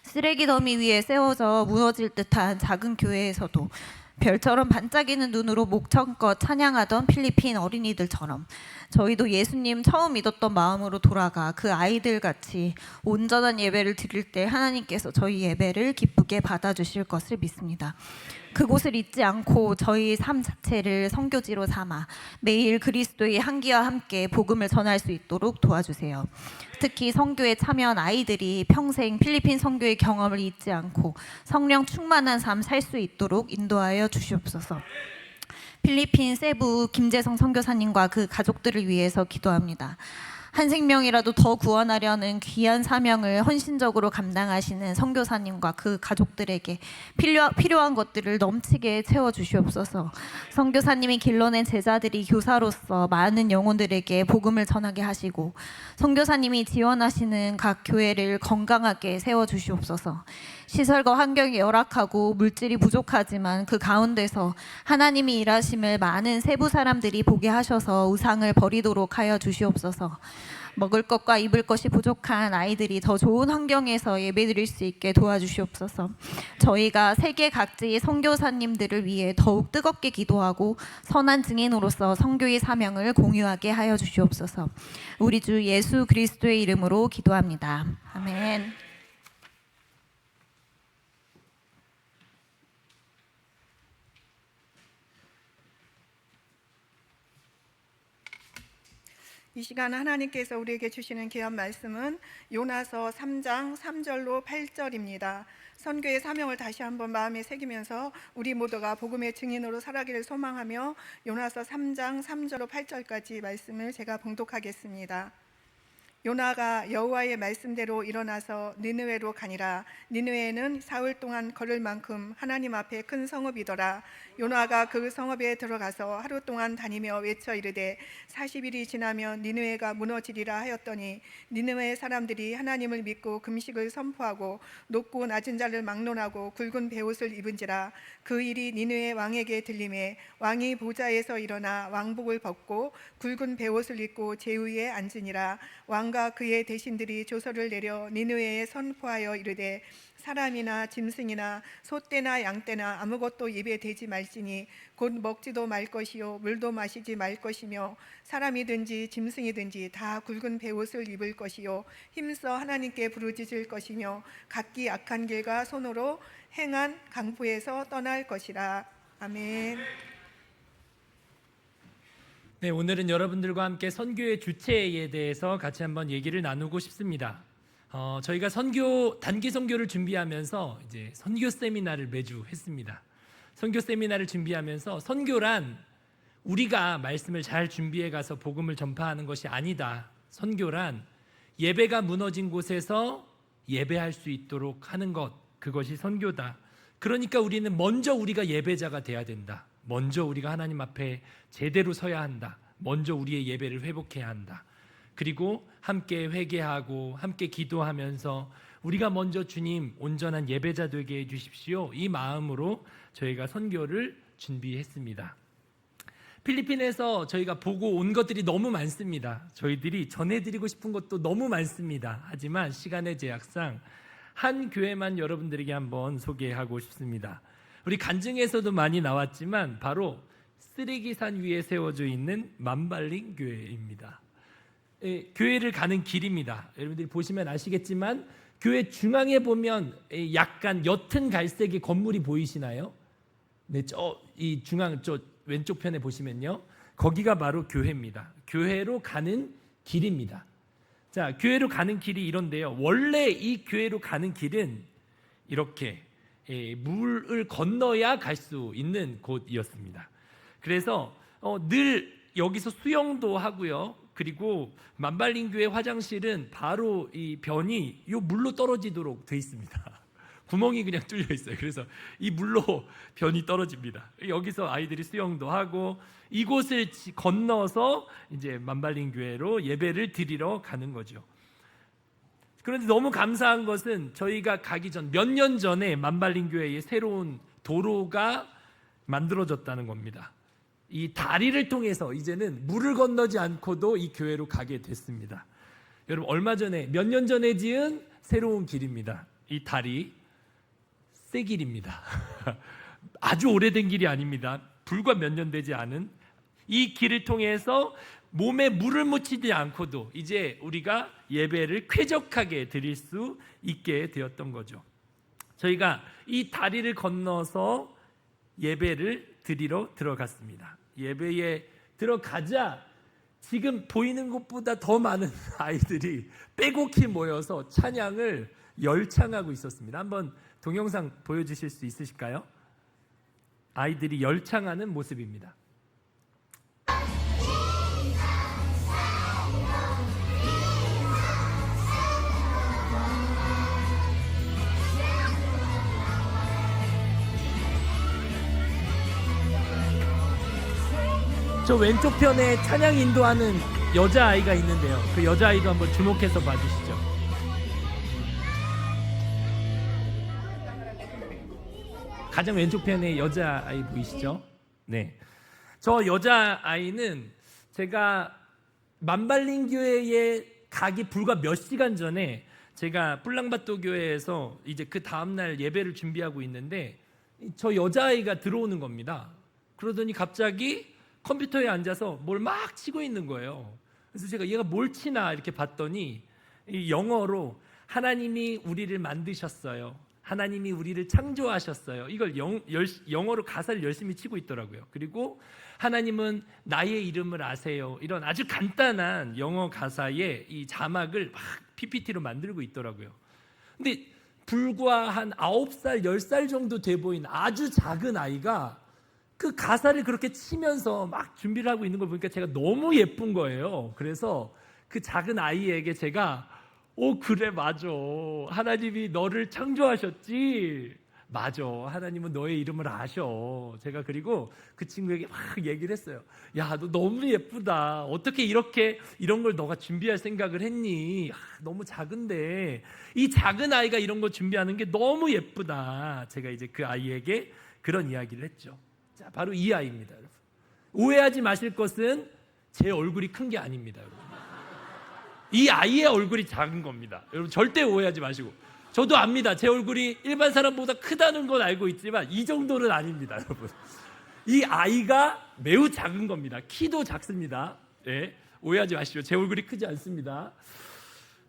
쓰레기 더미 위에 세워져 무너질 듯한 작은 교회에서도 별처럼 반짝이는 눈으로 목청껏 찬양하던 필리핀 어린이들처럼 저희도 예수님 처음 믿었던 마음으로 돌아가 그 아이들같이 온전한 예배를 드릴 때 하나님께서 저희 예배를 기쁘게 받아주실 것을 믿습니다. 그곳을 잊지 않고 저희 삶 자체를 선교지로 삼아 매일 그리스도의 향기와 함께 복음을 전할 수 있도록 도와주세요. 특히 선교에 참여한 아이들이 평생 필리핀 선교의 경험을 잊지 않고 성령 충만한 삶 살 수 있도록 인도하여 주시옵소서. 필리핀 세부 김재성 선교사님과 그 가족들을 위해서 기도합니다. 한 생명이라도 더 구원하려는 귀한 사명을 헌신적으로 감당하시는 선교사님과 그 가족들에게 필요한 것들을 넘치게 채워주시옵소서. 선교사님이 길러낸 제자들이 교사로서 많은 영혼들에게 복음을 전하게 하시고 선교사님이 지원하시는 각 교회를 건강하게 세워주시옵소서. 시설과 환경이 열악하고 물질이 부족하지만 그 가운데서 하나님이 일하심을 많은 세부 사람들이 보게 하셔서 우상을 버리도록 하여 주시옵소서. 먹을 것과 입을 것이 부족한 아이들이 더 좋은 환경에서 예배드릴 수 있게 도와주시옵소서. 저희가 세계 각지의 선교사님들을 위해 더욱 뜨겁게 기도하고 선한 증인으로서 선교의 사명을 공유하게 하여 주시옵소서. 우리 주 예수 그리스도의 이름으로 기도합니다. 아멘. 이 시간 하나님께서 우리에게 주시는 귀한 말씀은 요나서 3장 3절로 8절입니다. 선교의 사명을 다시 한번 마음에 새기면서 우리 모두가 복음의 증인으로 살아가기를 소망하며 요나서 3장 3절로 8절까지 말씀을 제가 봉독하겠습니다. 요나가 여호와의 말씀대로 일어나서 니느웨로 가니라. 니느웨는 사흘 동안 걸을 만큼 하나님 앞에 큰 성읍이더라. 요나가 그 성읍에 들어가서 하루 동안 다니며 외쳐 이르되 40일이 지나면 니느웨가 무너지리라 하였더니 니느웨 사람들이 하나님을 믿고 금식을 선포하고 높고 낮은 자를 막론하고 굵은 베옷을 입은지라. 그 일이 니느웨 왕에게 들림에 왕이 보좌에서 일어나 왕복을 벗고 굵은 베옷을 입고 제위에 앉으니라. 왕과 그의 대신들이 조서를 내려 니느웨에 선포하여 이르되 사람이나 짐승이나 소떼나 양떼나 아무것도 입에 대지 말지니 곧 먹지도 말 것이요 물도 마시지 말 것이며 사람이든지 짐승이든지 다 굵은 베옷을 입을 것이요 힘써 하나님께 부르짖을 것이며 각기 악한 길과 손으로 행한 강포에서 떠날 것이라. 아멘. 네, 오늘은 여러분들과 함께 선교의 주체에 대해서 같이 한번 얘기를 나누고 싶습니다. 저희가 단기 선교를 준비하면서 이제 선교 세미나를 매주 했습니다. 선교 세미나를 준비하면서 선교란 우리가 말씀을 잘 준비해 가서 복음을 전파하는 것이 아니다. 선교란 예배가 무너진 곳에서 예배할 수 있도록 하는 것, 그것이 선교다. 그러니까 우리는 먼저 우리가 예배자가 돼야 된다. 먼저 우리가 하나님 앞에 제대로 서야 한다. 먼저 우리의 예배를 회복해야 한다. 그리고 함께 회개하고 함께 기도하면서 우리가 먼저 주님 온전한 예배자 되게 해주십시오. 이 마음으로 저희가 선교를 준비했습니다. 필리핀에서 저희가 보고 온 것들이 너무 많습니다. 저희들이 전해드리고 싶은 것도 너무 많습니다. 하지만 시간의 제약상 한 교회만 여러분들에게 한번 소개하고 싶습니다. 우리 간증에서도 많이 나왔지만 바로 쓰레기산 위에 세워져 있는 만발링 교회입니다. 교회를 가는 길입니다. 여러분들이 보시면 아시겠지만 교회 중앙에 보면 약간 옅은 갈색의 건물이 보이시나요? 네, 이 중앙 왼쪽 편에 보시면요, 거기가 바로 교회입니다. 교회로 가는 길입니다. 자, 교회로 가는 길이 이런데요. 원래 이 교회로 가는 길은 이렇게 물을 건너야 갈 수 있는 곳이었습니다. 그래서 늘 여기서 수영도 하고요. 그리고 만발링교회 화장실은 바로 이 변이 이 물로 떨어지도록 돼 있습니다. 구멍이 그냥 뚫려 있어요. 그래서 이 물로 변이 떨어집니다. 여기서 아이들이 수영도 하고 이곳을 건너서 이제 만발링교회로 예배를 드리러 가는 거죠. 그런데 너무 감사한 것은 저희가 가기 전 몇 년 전에 만발링교회에 새로운 도로가 만들어졌다는 겁니다. 이 다리를 통해서 이제는 물을 건너지 않고도 이 교회로 가게 됐습니다. 여러분, 얼마 전에 몇 년 전에 지은 새로운 길입니다. 이 다리 새 길입니다. 아주 오래된 길이 아닙니다. 불과 몇 년 되지 않은 이 길을 통해서 몸에 물을 묻히지 않고도 이제 우리가 예배를 쾌적하게 드릴 수 있게 되었던 거죠. 저희가 이 다리를 건너서 예배를 드리러 들어갔습니다. 예배에 들어가자 지금 보이는 것보다 더 많은 아이들이 빼곡히 모여서 찬양을 열창하고 있었습니다. 한번 동영상 보여주실 수 있으실까요? 아이들이 열창하는 모습입니다. 저 왼쪽 편에 찬양 인도하는 여자아이가 있는데요. 그 여자아이도 한번 주목해서 봐주시죠. 가장 왼쪽 편에 여자아이 보이시죠? 네. 저 여자아이는 제가 만발링 교회에 가기 불과 몇 시간 전에 제가 뿔랑바또 교회에서 이제 그 다음날 예배를 준비하고 있는데 저 여자아이가 들어오는 겁니다. 그러더니 갑자기 컴퓨터에 앉아서 뭘 막 치고 있는 거예요. 그래서 제가 얘가 뭘 치나 이렇게 봤더니 영어로 하나님이 우리를 만드셨어요. 하나님이 우리를 창조하셨어요. 이걸 영어로 가사를 열심히 치고 있더라고요. 그리고 하나님은 나의 이름을 아세요. 이런 아주 간단한 영어 가사의 이 자막을 막 PPT로 만들고 있더라고요. 근데 불과 한 9살, 10살 정도 돼 보인 아주 작은 아이가 그 가사를 그렇게 치면서 막 준비를 하고 있는 걸 보니까 제가 너무 예쁜 거예요. 그래서 그 작은 아이에게 제가 그래 맞아. 하나님이 너를 창조하셨지. 맞아. 하나님은 너의 이름을 아셔. 제가 그리고 그 친구에게 막 얘기를 했어요. 야, 너 너무 예쁘다. 어떻게 이런 걸 너가 준비할 생각을 했니? 너무 작은데 이 작은 아이가 이런 거 준비하는 게 너무 예쁘다. 제가 이제 그 아이에게 그런 이야기를 했죠. 자, 바로 이 아이입니다, 여러분. 오해하지 마실 것은 제 얼굴이 큰 게 아닙니다, 여러분. 이 아이의 얼굴이 작은 겁니다. 여러분 절대 오해하지 마시고. 저도 압니다. 제 얼굴이 일반 사람보다 크다는 건 알고 있지만 이 정도는 아닙니다, 여러분. 이 아이가 매우 작은 겁니다. 키도 작습니다. 네, 오해하지 마시죠. 제 얼굴이 크지 않습니다.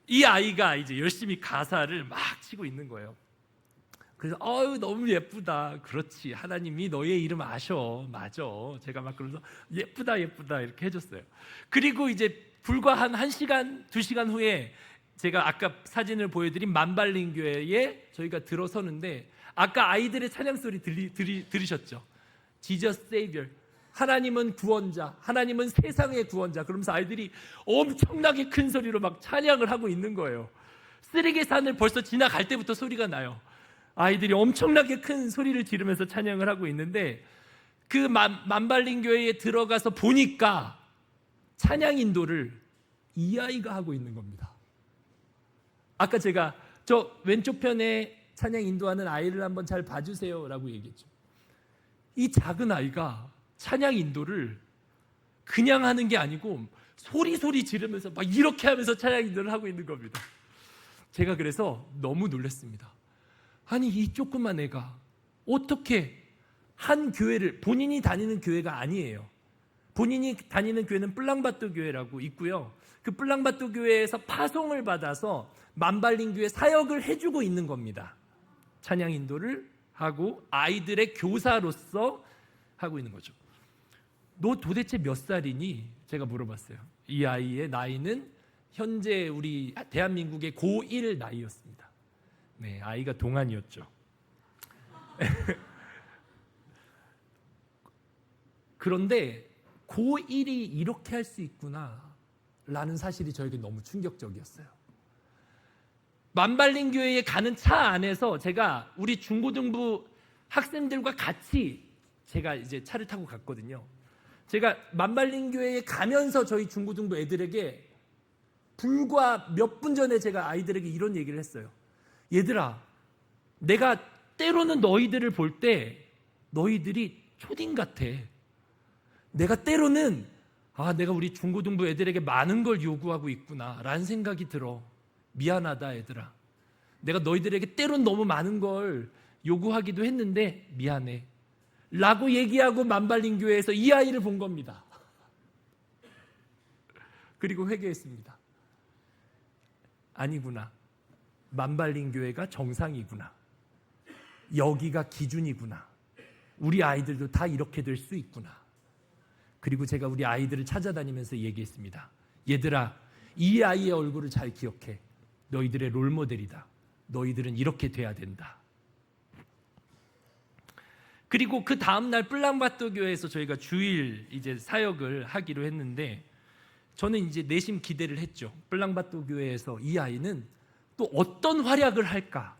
이 아이가 이제 열심히 가사를 막 치고 있는 거예요. 그래서 너무 예쁘다. 그렇지. 하나님이 너의 이름 아셔. 맞아. 제가 막 그러면서 예쁘다 이렇게 해줬어요. 그리고 이제 불과 한 1시간, 2시간 후에 제가 아까 사진을 보여드린 만발린 교회에 저희가 들어서는데 아까 아이들의 찬양 소리 들으셨죠? Jesus Savior. 하나님은 구원자. 하나님은 세상의 구원자. 그러면서 아이들이 엄청나게 큰 소리로 막 찬양을 하고 있는 거예요. 쓰레기산을 벌써 지나갈 때부터 소리가 나요. 아이들이 엄청나게 큰 소리를 지르면서 찬양을 하고 있는데 그 만발린 교회에 들어가서 보니까 찬양 인도를 이 아이가 하고 있는 겁니다. 아까 제가 저 왼쪽 편에 찬양 인도하는 아이를 한번 잘 봐주세요 라고 얘기했죠. 이 작은 아이가 찬양 인도를 그냥 하는 게 아니고 소리 지르면서 막 이렇게 하면서 찬양 인도를 하고 있는 겁니다. 제가 그래서 너무 놀랐습니다. 아니 이 조그만 애가 어떻게 한 교회를, 본인이 다니는 교회가 아니에요. 본인이 다니는 교회는 뿔랑바또 교회라고 있고요. 그 뿔랑바또 교회에서 파송을 받아서 만발린 교회 사역을 해주고 있는 겁니다. 찬양 인도를 하고 아이들의 교사로서 하고 있는 거죠. 너 도대체 몇 살이니? 제가 물어봤어요. 이 아이의 나이는 현재 우리 대한민국의 고1 나이였습니다. 네, 아이가 동안이었죠. 그런데 고1이 이렇게 할 수 있구나 라는 사실이 저에게 너무 충격적이었어요. 만발린 교회에 가는 차 안에서 제가 우리 중고등부 학생들과 같이 제가 이제 차를 타고 갔거든요. 제가 만발린 교회에 가면서 저희 중고등부 애들에게 불과 몇 분 전에 제가 아이들에게 이런 얘기를 했어요. 얘들아, 내가 때로는 너희들을 볼 때 너희들이 초딩 같아. 내가 때로는 내가 우리 중고등부 애들에게 많은 걸 요구하고 있구나 라는 생각이 들어. 미안하다 얘들아. 내가 너희들에게 때론 너무 많은 걸 요구하기도 했는데 미안해 라고 얘기하고 만발린 교회에서 이 아이를 본 겁니다. 그리고 회개했습니다. 아니구나. 만발린 교회가 정상이구나. 여기가 기준이구나. 우리 아이들도 다 이렇게 될 수 있구나. 그리고 제가 우리 아이들을 찾아다니면서 얘기했습니다. 얘들아, 이 아이의 얼굴을 잘 기억해. 너희들의 롤모델이다. 너희들은 이렇게 돼야 된다. 그리고 그 다음날 뿔랑바또 교회에서 저희가 주일 이제 사역을 하기로 했는데 저는 이제 내심 기대를 했죠. 뿔랑바또 교회에서 이 아이는 또 어떤 활약을 할까?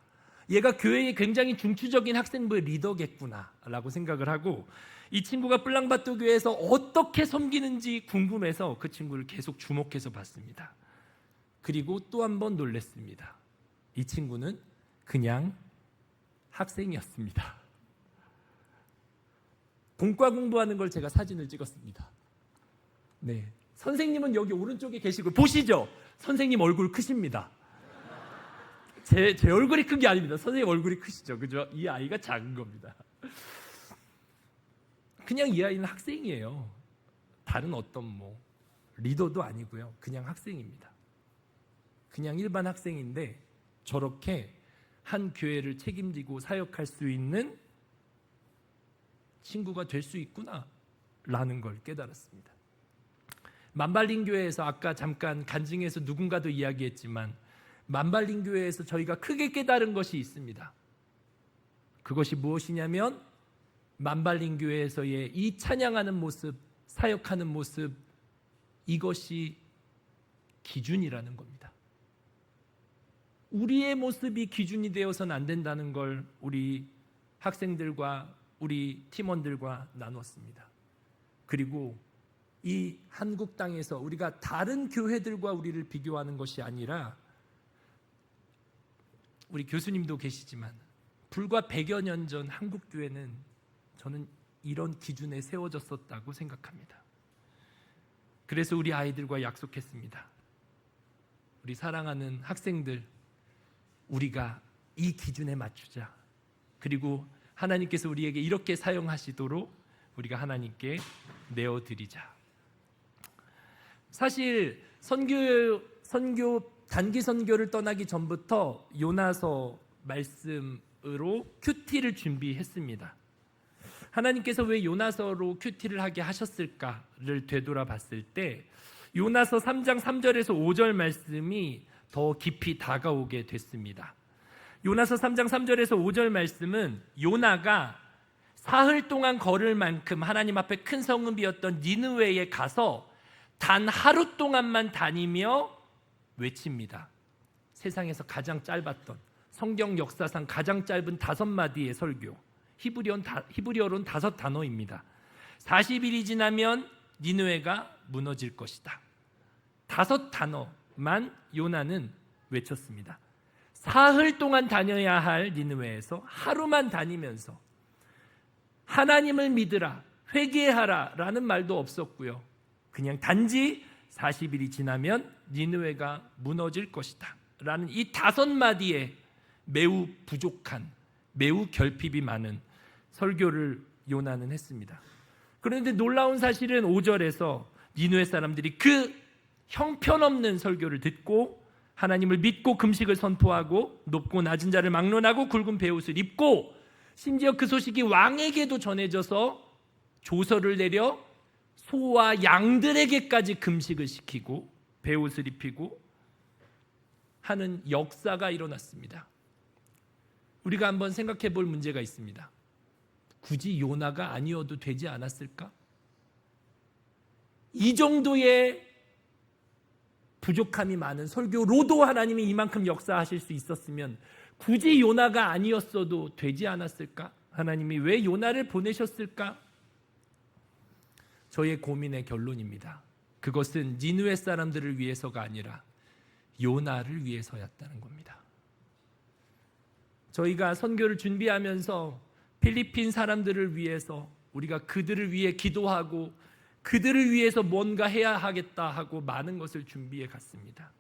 얘가 교회의 굉장히 중추적인 학생부의 리더겠구나 라고 생각을 하고 이 친구가 뿔랑바또 교회에서 어떻게 섬기는지 궁금해서 그 친구를 계속 주목해서 봤습니다. 그리고 또 한 번 놀랐습니다. 이 친구는 그냥 학생이었습니다. 본과 공부하는 걸 제가 사진을 찍었습니다. 네, 선생님은 여기 오른쪽에 계시고 보시죠? 선생님 얼굴 크십니다. 제 얼굴이 큰 게 아닙니다. 선생님 얼굴이 크시죠? 그죠? 이 아이가 작은 겁니다. 그냥 이 아이는 학생이에요. 다른 어떤 리더도 아니고요. 그냥 학생입니다. 그냥 일반 학생인데 저렇게 한 교회를 책임지고 사역할 수 있는 친구가 될 수 있구나라는 걸 깨달았습니다. 만발린 교회에서 아까 잠깐 간증에서 누군가도 이야기했지만 만발린 교회에서 저희가 크게 깨달은 것이 있습니다. 그것이 무엇이냐면 만발린 교회에서의 이 찬양하는 모습, 사역하는 모습, 이것이 기준이라는 겁니다. 우리의 모습이 기준이 되어서는 안 된다는 걸 우리 학생들과 우리 팀원들과 나눴습니다. 그리고 이 한국 땅에서 우리가 다른 교회들과 우리를 비교하는 것이 아니라, 우리 교수님도 계시지만 불과 100여 년 전 한국 교회는 저는 이런 기준에 세워졌었다고 생각합니다. 그래서 우리 아이들과 약속했습니다. 우리 사랑하는 학생들, 우리가 이 기준에 맞추자. 그리고 하나님께서 우리에게 이렇게 사용하시도록 우리가 하나님께 내어드리자. 사실 단기 선교를 떠나기 전부터 요나서 말씀으로 큐티를 준비했습니다. 하나님께서 왜 요나서로 큐티를 하게 하셨을까를 되돌아봤을 때 요나서 3장 3절에서 5절 말씀이 더 깊이 다가오게 됐습니다. 요나서 3장 3절에서 5절 말씀은 요나가 사흘 동안 걸을 만큼 하나님 앞에 큰 성읍이었던 니느웨에 가서 단 하루 동안만 다니며 외칩니다. 세상에서 가장 짧았던, 성경 역사상 가장 짧은 5마디의 설교, 히브리어로는 5단어입니다. 40일이 지나면 니느웨가 무너질 것이다. 5단어만 요나는 외쳤습니다. 사흘 동안 다녀야 할 니느웨에서 하루만 다니면서 하나님을 믿으라, 회개하라 라는 말도 없었고요. 그냥 단지 40일이 지나면 니느웨가 무너질 것이다 라는 이 5마디에 매우 부족한, 매우 결핍이 많은 설교를 요나는 했습니다. 그런데 놀라운 사실은 5절에서 니느웨 사람들이 그 형편없는 설교를 듣고 하나님을 믿고 금식을 선포하고 높고 낮은 자를 막론하고 굵은 베옷을 입고 심지어 그 소식이 왕에게도 전해져서 조서를 내려 소와 양들에게까지 금식을 시키고 베옷을 입히고 하는 역사가 일어났습니다. 우리가 한번 생각해 볼 문제가 있습니다. 굳이 요나가 아니어도 되지 않았을까? 이 정도의 부족함이 많은 설교로도 하나님이 이만큼 역사하실 수 있었으면 굳이 요나가 아니었어도 되지 않았을까? 하나님이 왜 요나를 보내셨을까? 저의 고민의 결론입니다. 그것은 니느웨 사람들을 위해서가 아니라 요나를 위해서였다는 겁니다. 저희가 선교를 준비하면서 필리핀 사람들을 위해서 우리가 그들을 위해 기도하고 그들을 위해서 뭔가 해야 하겠다 하고 많은 것을 준비해 갔습니다.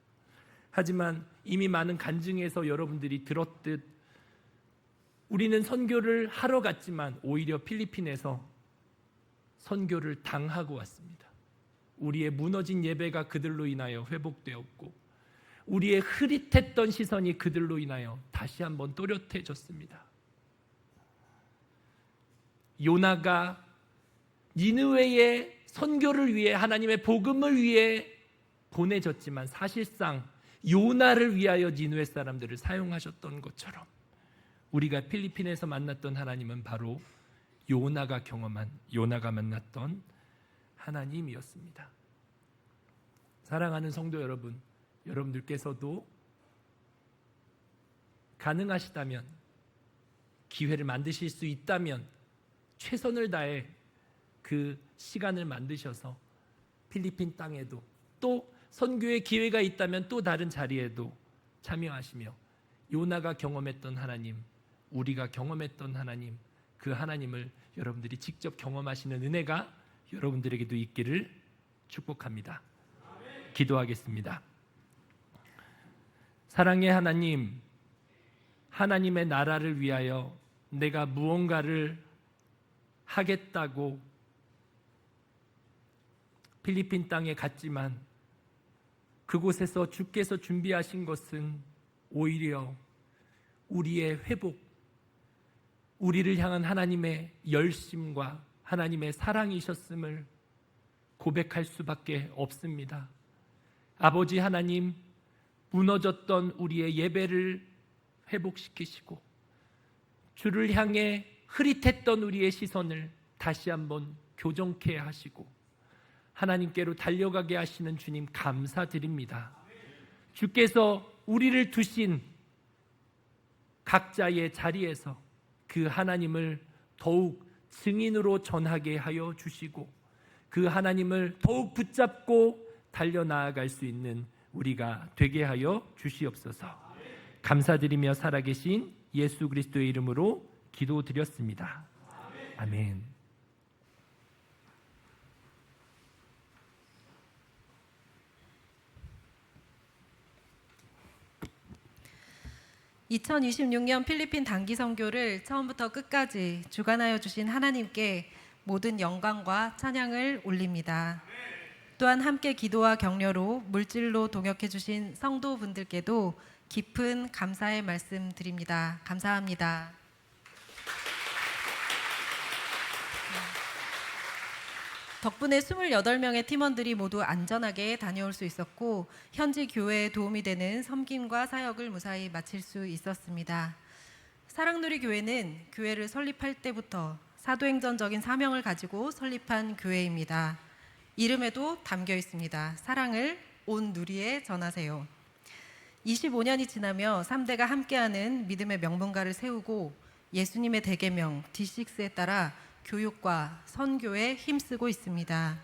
하지만 이미 많은 간증에서 여러분들이 들었듯 우리는 선교를 하러 갔지만 오히려 필리핀에서 선교를 당하고 왔습니다. 우리의 무너진 예배가 그들로 인하여 회복되었고 우리의 흐릿했던 시선이 그들로 인하여 다시 한번 또렷해졌습니다. 요나가 니느웨의 선교를 위해 하나님의 복음을 위해 보내졌지만 사실상 요나를 위하여 니느웨 사람들을 사용하셨던 것처럼 우리가 필리핀에서 만났던 하나님은 바로 요나가 경험한, 요나가 만났던 하나님이었습니다. 사랑하는 성도 여러분, 여러분들께서도 가능하시다면, 기회를 만드실 수 있다면 최선을 다해 그 시간을 만드셔서 필리핀 땅에도 또 선교의 기회가 있다면 또 다른 자리에도 참여하시며 요나가 경험했던 하나님, 우리가 경험했던 하나님, 그 하나님을 여러분들이 직접 경험하시는 은혜가 여러분들에게도 있기를 축복합니다. 기도하겠습니다. 사랑의 하나님, 하나님의 나라를 위하여 내가 무언가를 하겠다고 필리핀 땅에 갔지만 그곳에서 주께서 준비하신 것은 오히려 우리의 회복, 우리를 향한 하나님의 열심과 하나님의 사랑이셨음을 고백할 수밖에 없습니다. 아버지 하나님, 무너졌던 우리의 예배를 회복시키시고 주를 향해 흐릿했던 우리의 시선을 다시 한번 교정케 하시고 하나님께로 달려가게 하시는 주님 감사드립니다. 주께서 우리를 두신 각자의 자리에서 그 하나님을 더욱 증인으로 전하게 하여 주시고 그 하나님을 더욱 붙잡고 달려나아갈 수 있는 우리가 되게 하여 주시옵소서. 감사드리며 살아계신 예수 그리스도의 이름으로 기도드렸습니다. 아멘. (2026년) 필리핀 단기 선교를 처음부터 끝까지 주관하여 주신 하나님께 모든 영광과 찬양을 올립니다. 또한 함께 기도와 격려로 물질로 동역해 주신 성도분들께도 깊은 감사의 말씀 드립니다. 감사합니다. 덕분에 28명의 팀원들이 모두 안전하게 다녀올 수 있었고 현지 교회에 도움이 되는 섬김과 사역을 무사히 마칠 수 있었습니다. 사랑누리 교회는 교회를 설립할 때부터 사도행전적인 사명을 가지고 설립한 교회입니다. 이름에도 담겨 있습니다. 사랑을 온 누리에 전하세요. 25년이 지나며 3대가 함께하는 믿음의 명분가를 세우고 예수님의 대계명 D6에 따라 교육과 선교에 힘쓰고 있습니다.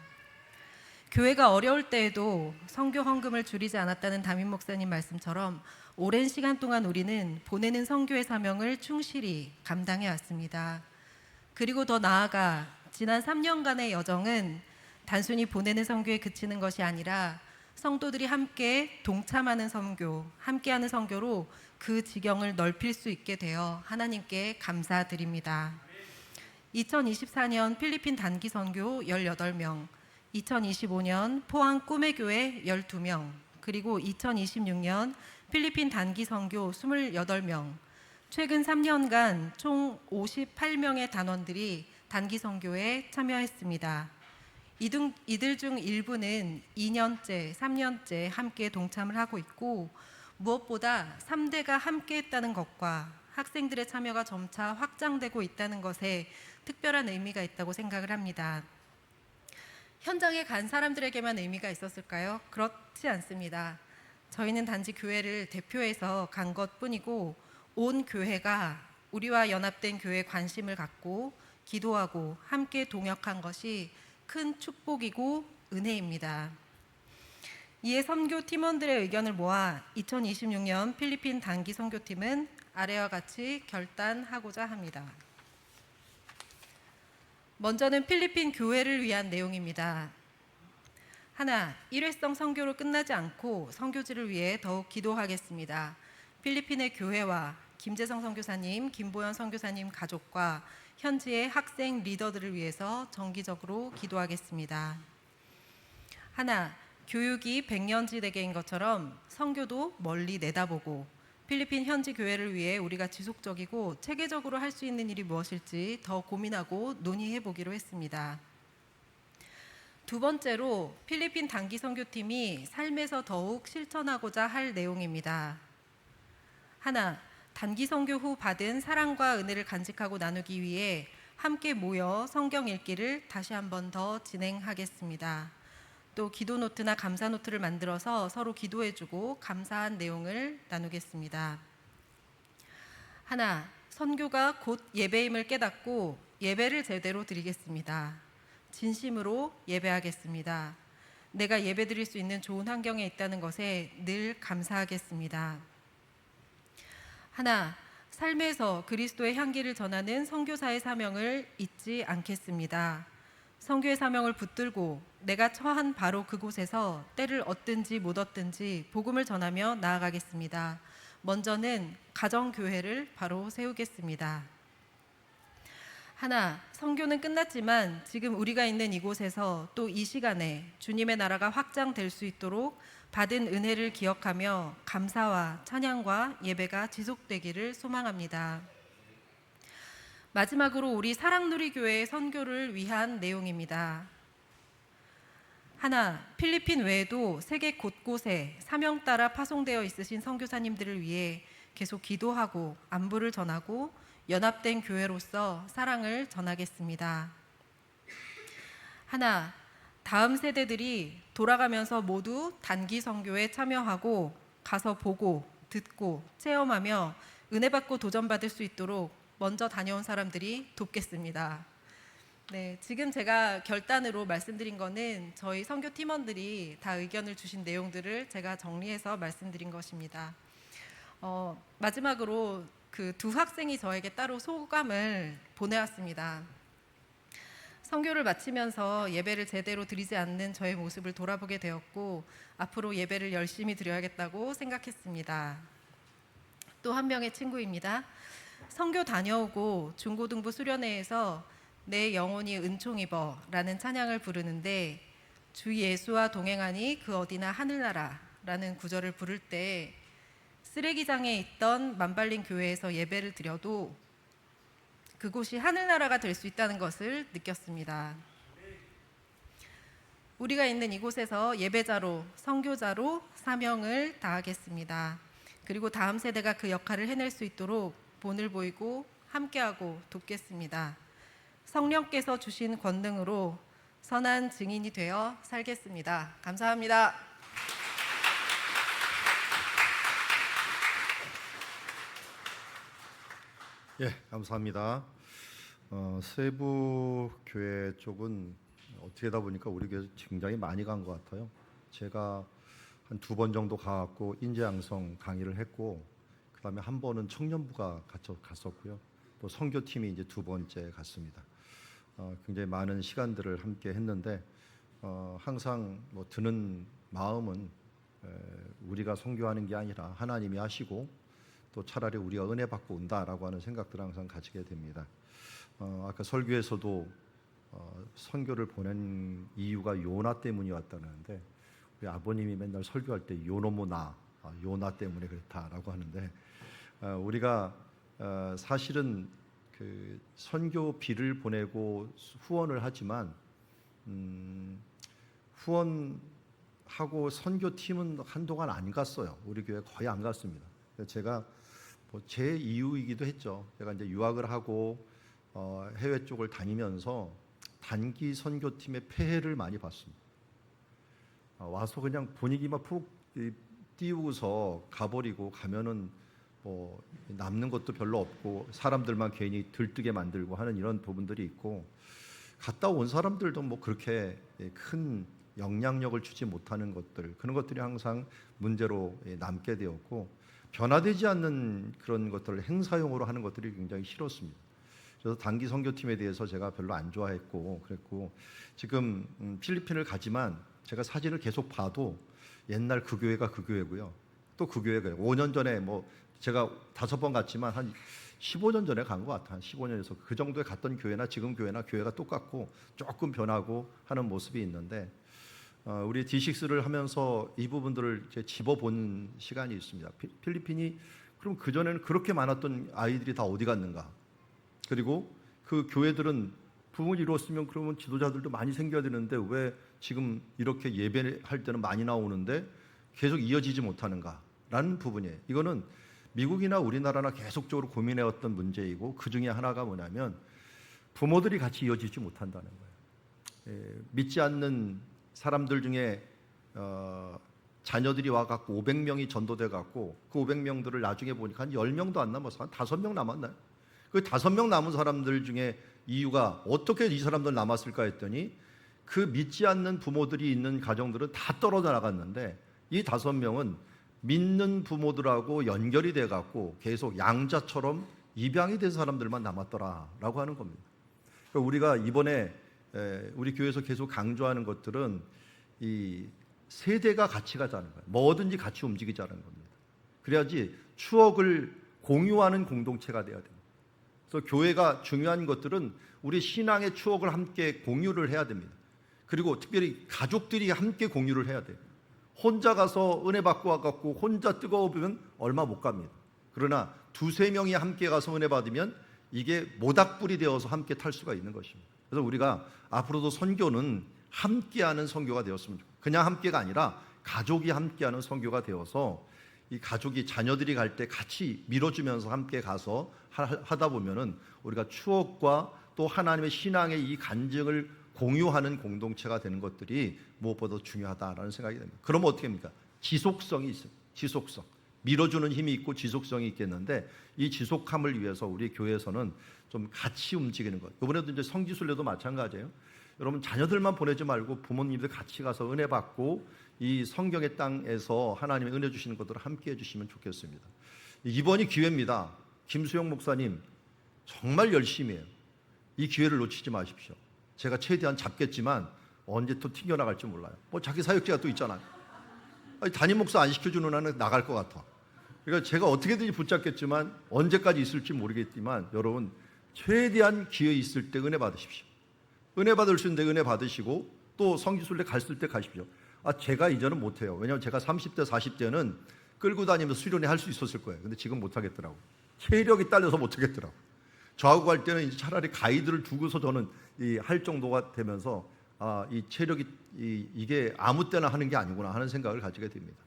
교회가 어려울 때에도 선교 헌금을 줄이지 않았다는 담임 목사님 말씀처럼 오랜 시간 동안 우리는 보내는 선교의 사명을 충실히 감당해 왔습니다. 그리고 더 나아가 지난 3년간의 여정은 단순히 보내는 선교에 그치는 것이 아니라 성도들이 함께 동참하는 선교, 함께하는 선교로 그 지경을 넓힐 수 있게 되어 하나님께 감사드립니다. 2024년 필리핀 단기 선교 18명, 2025년 포항 꿈의 교회 12명, 그리고 2026년 필리핀 단기 선교 28명, 최근 3년간 총 58명의 단원들이 단기 선교에 참여했습니다. 이들 중 일부는 2년째, 3년째 함께 동참을 하고 있고 무엇보다 3대가 함께 했다는 것과 학생들의 참여가 점차 확장되고 있다는 것에 특별한 의미가 있다고 생각을 합니다. 현장에 간 사람들에게만 의미가 있었을까요? 그렇지 않습니다. 저희는 단지 교회를 대표해서 간 것뿐이고 온 교회가 우리와 연합된 교회에 관심을 갖고 기도하고 함께 동역한 것이 큰 축복이고 은혜입니다. 이에 선교 팀원들의 의견을 모아 2026년 필리핀 단기 선교팀은 아래와 같이 결단하고자 합니다. 먼저는 필리핀 교회를 위한 내용입니다. 하나, 일회성 선교로 끝나지 않고 선교지를 위해 더욱 기도하겠습니다. 필리핀의 교회와 김재성 선교사님, 김보현 선교사님 가족과 현지의 학생 리더들을 위해서 정기적으로 기도하겠습니다. 하나, 교육이 백년지대계인 것처럼 선교도 멀리 내다보고 필리핀 현지 교회를 위해 우리가 지속적이고 체계적으로 할 수 있는 일이 무엇일지 더 고민하고 논의해 보기로 했습니다. 두 번째로 필리핀 단기 선교팀이 삶에서 더욱 실천하고자 할 내용입니다. 하나, 단기 선교 후 받은 사랑과 은혜를 간직하고 나누기 위해 함께 모여 성경 읽기를 다시 한 번 더 진행하겠습니다. 또 기도 노트나 감사 노트를 만들어서 서로 기도해주고 감사한 내용을 나누겠습니다. 하나, 선교가 곧 예배임을 깨닫고 예배를 제대로 드리겠습니다. 진심으로 예배하겠습니다. 내가 예배 드릴 수 있는 좋은 환경에 있다는 것에 늘 감사하겠습니다. 하나, 삶에서 그리스도의 향기를 전하는 선교사의 사명을 잊지 않겠습니다. 선교의 사명을 붙들고 내가 처한 바로 그곳에서 때를 얻든지 못 얻든지 복음을 전하며 나아가겠습니다. 먼저는 가정교회를 바로 세우겠습니다. 하나, 선교는 끝났지만 지금 우리가 있는 이곳에서 또 이 시간에 주님의 나라가 확장될 수 있도록 받은 은혜를 기억하며 감사와 찬양과 예배가 지속되기를 소망합니다. 마지막으로 우리 사랑누리교회 선교를 위한 내용입니다. 하나, 필리핀 외에도 세계 곳곳에 사명 따라 파송되어 있으신 선교사님들을 위해 계속 기도하고 안부를 전하고 연합된 교회로서 사랑을 전하겠습니다. 하나, 다음 세대들이 돌아가면서 모두 단기 선교에 참여하고 가서 보고 듣고 체험하며 은혜 받고 도전받을 수 있도록 먼저 다녀온 사람들이 돕겠습니다. 네, 지금 제가 결단으로 말씀드린 거는 저희 선교 팀원들이 다 의견을 주신 내용들을 제가 정리해서 말씀드린 것입니다. 마지막으로 그 두 학생이 저에게 따로 소감을 보내왔습니다. 선교를 마치면서 예배를 제대로 드리지 않는 저의 모습을 돌아보게 되었고 앞으로 예배를 열심히 드려야겠다고 생각했습니다. 또 한 명의 친구입니다. 선교 다녀오고 중고등부 수련회에서 내 영혼이 은총 입어 라는 찬양을 부르는데 주 예수와 동행하니 그 어디나 하늘나라 라는 구절을 부를 때 쓰레기장에 있던 만발린 교회에서 예배를 드려도 그곳이 하늘나라가 될 수 있다는 것을 느꼈습니다. 우리가 있는 이곳에서 예배자로, 선교자로 사명을 다하겠습니다. 그리고 다음 세대가 그 역할을 해낼 수 있도록 본을 보이고 함께하고 돕겠습니다. 성령께서 주신 권능으로 선한 증인이 되어 살겠습니다. 감사합니다. 예, 감사합니다. 세부 교회 쪽은 어떻게 하다 보니까 우리 교회에서 굉장히 많이 간 것 같아요. 제가 한 2번 정도 가갖고 인재양성 강의를 했고, 그 다음에 한 번은 청년부가 갔었고요. 또 선교팀이 이제 2번째 갔습니다. 굉장히 많은 시간들을 함께 했는데 항상 뭐 드는 마음은 우리가 선교하는 게 아니라 하나님이 하시고 또 차라리 우리가 은혜 받고 온다라고 하는 생각들을 항상 가지게 됩니다. 아까 설교에서도 선교를 보낸 이유가 요나 때문이었다는데 우리 아버님이 맨날 설교할 때 요노모나 요나 때문에 그렇다라고 하는데 우리가 사실은 그 선교비를 보내고 후원을 하지만 후원하고 선교팀은 한동안 안 갔어요. 우리 교회 거의 안 갔습니다. 제가 뭐 제 이유이기도 했죠. 제가 이제 유학을 하고 해외 쪽을 다니면서 단기 선교팀의 폐해를 많이 봤습니다. 와서 그냥 분위기만 푹 띄우고서 가버리고 가면은 뭐 남는 것도 별로 없고 사람들만 괜히 들뜨게 만들고 하는 이런 부분들이 있고 갔다 온 사람들도 뭐 그렇게 큰 영향력을 주지 못하는 것들 그런 것들이 항상 문제로 남게 되었고 변화되지 않는 그런 것들을 행사용으로 하는 것들이 굉장히 싫었습니다. 그래서 단기 선교팀에 대해서 제가 별로 안 좋아했고 그랬고 지금 필리핀을 가지만 제가 사진을 계속 봐도 옛날 그 교회가 그 교회고요. 또 그 교회가 5년 전에 뭐 제가 5번 갔지만 한 15년 전에 간 것 같아요. 한 15년에서 그 정도에 갔던 교회나 지금 교회나 교회가 똑같고 조금 변하고 하는 모습이 있는데 우리 D6를 하면서 이 부분들을 이제 집어본 시간이 있습니다. 필리핀이 그럼 그전에는 그렇게 많았던 아이들이 다 어디 갔는가? 그리고 그 교회들은 부흥을 이루었으면 그러면 지도자들도 많이 생겨야 되는데 왜 지금 이렇게 예배할 때는 많이 나오는데 계속 이어지지 못하는가라는 부분이에요. 이거는 미국이나 우리나라나 계속적으로 고민해왔던 문제이고 그 중에 하나가 뭐냐면 부모들이 같이 이어지지 못한다는 거예요. 믿지 않는 사람들 중에 자녀들이 와갖고 500명이 전도돼 갖고 그 500명들을 나중에 보니까 한 10명도 안 남아서 한 5명 남았나요? 그 5명 남은 사람들 중에 이유가 어떻게 이 사람들 남았을까 했더니 그 믿지 않는 부모들이 있는 가정들은 다 떨어져 나갔는데 이 5명은 믿는 부모들하고 연결이 돼 갖고 계속 양자처럼 입양이 된 사람들만 남았더라라고 하는 겁니다. 그러니까 우리가 이번에 우리 교회에서 계속 강조하는 것들은 이 세대가 같이 가자는 거예요. 뭐든지 같이 움직이자는 겁니다. 그래야지 추억을 공유하는 공동체가 돼야 됩니다. 그래서 교회가 중요한 것들은 우리 신앙의 추억을 함께 공유를 해야 됩니다. 그리고 특별히 가족들이 함께 공유를 해야 돼요. 혼자 가서 은혜 받고 와갖고 혼자 뜨거워보면 얼마 못 갑니다. 그러나 두세 명이 함께 가서 은혜 받으면 이게 모닥불이 되어서 함께 탈 수가 있는 것입니다. 그래서 우리가 앞으로도 선교는 함께하는 선교가 되었으면 좋겠습니다. 그냥 함께가 아니라 가족이 함께하는 선교가 되어서 이 가족이 자녀들이 갈 때 같이 밀어주면서 함께 가서 하다 보면은 우리가 추억과 또 하나님의 신앙의 이 간증을 공유하는 공동체가 되는 것들이 무엇보다 중요하다라는 생각이 듭니다. 그러면 어떻게 합니까? 지속성이 있어요. 지속성. 밀어주는 힘이 있고 지속성이 있겠는데 이 지속함을 위해서 우리 교회에서는 좀 같이 움직이는 것. 이번에도 이제 성지순례도 마찬가지예요. 여러분 자녀들만 보내지 말고 부모님들 같이 가서 은혜 받고 이 성경의 땅에서 하나님의 은혜 주시는 것들을 함께 해주시면 좋겠습니다. 이번이 기회입니다. 김수영 목사님 정말 열심히 해요. 이 기회를 놓치지 마십시오. 제가 최대한 잡겠지만 언제 또 튕겨나갈지 몰라요. 뭐 자기 사역자가 또 있잖아요. 아니, 담임 목사 안 시켜주는 한은 나갈 것 같아. 그러니까 제가 어떻게든지 붙잡겠지만 언제까지 있을지 모르겠지만 여러분 최대한 기회 있을 때 은혜 받으십시오. 은혜 받을 수 있는데 은혜 받으시고 또 성지순례 갔을 때 가십시오. 제가 이제는 못해요. 왜냐하면 제가 30대 40대는 끌고 다니면서 수련회 할 수 있었을 거예요. 근데 지금 못하겠더라고. 체력이 딸려서 못하겠더라고. 저하고 갈 때는 이제 차라리 가이드를 두고서 저는 할 정도가 되면서 이 체력이 이게 아무 때나 하는 게 아니구나 하는 생각을 가지게 됩니다.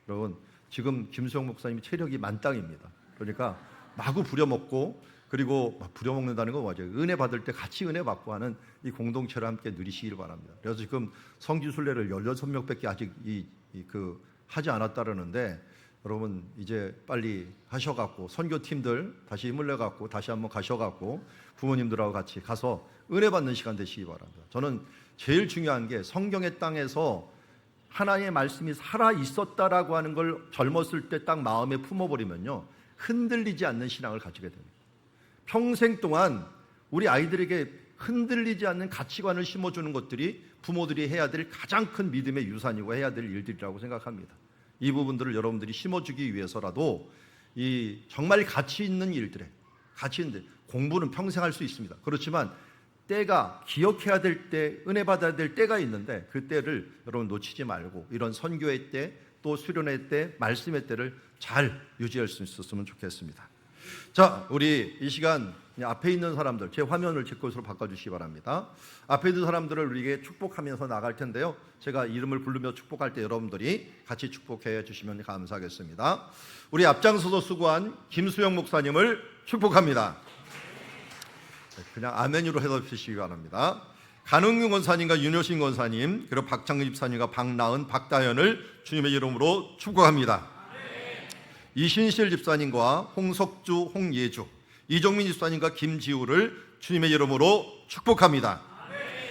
여러분 지금 김수영 목사님이 체력이 만땅입니다. 그러니까 마구 부려먹고 그리고 부려먹는다는 건 맞아요. 은혜 받을 때 같이 은혜 받고 하는 이 공동체를 함께 누리시길 바랍니다. 그래서 지금 성지순례를 16명밖에 아직 하지 않았다라는데 여러분 이제 빨리 하셔갖고 선교팀들 다시 힘을 내갖고 다시 한번 가셔갖고 부모님들하고 같이 가서 은혜 받는 시간 되시기 바랍니다. 저는 제일 중요한 게 성경의 땅에서 하나님의 말씀이 살아 있었다라고 하는 걸 젊었을 때 딱 마음에 품어버리면요 흔들리지 않는 신앙을 가지게 됩니다. 평생 동안 우리 아이들에게 흔들리지 않는 가치관을 심어주는 것들이 부모들이 해야 될 가장 큰 믿음의 유산이고 해야 될 일들이라고 생각합니다. 이 부분들을 여러분들이 심어주기 위해서라도 이 정말 가치 있는 일들에 가치 있는 공부는 평생 할 수 있습니다. 그렇지만 때가 기억해야 될 때, 은혜 받아야 될 때가 있는데 그 때를 여러분 놓치지 말고 이런 선교의 때, 또 수련의 때, 말씀의 때를 잘 유지할 수 있었으면 좋겠습니다. 자, 우리 이 시간 앞에 있는 사람들, 제 화면을 제 것으로 바꿔주시기 바랍니다. 앞에 있는 사람들을 우리에게 축복하면서 나갈 텐데요. 제가 이름을 부르며 축복할 때 여러분들이 같이 축복해 주시면 감사하겠습니다. 우리 앞장서서 수고한 김수영 목사님을 축복합니다. 그냥 아멘으로 해서 주시기 바랍니다. 간흥균 권사님과 윤효신 권사님, 그리고 박창근 집사님과 박나은, 박다현을 주님의 이름으로 축복합니다. 이신실 집사님과 홍석주, 홍예주, 이종민 집사님과 김지우를 주님의 이름으로 축복합니다.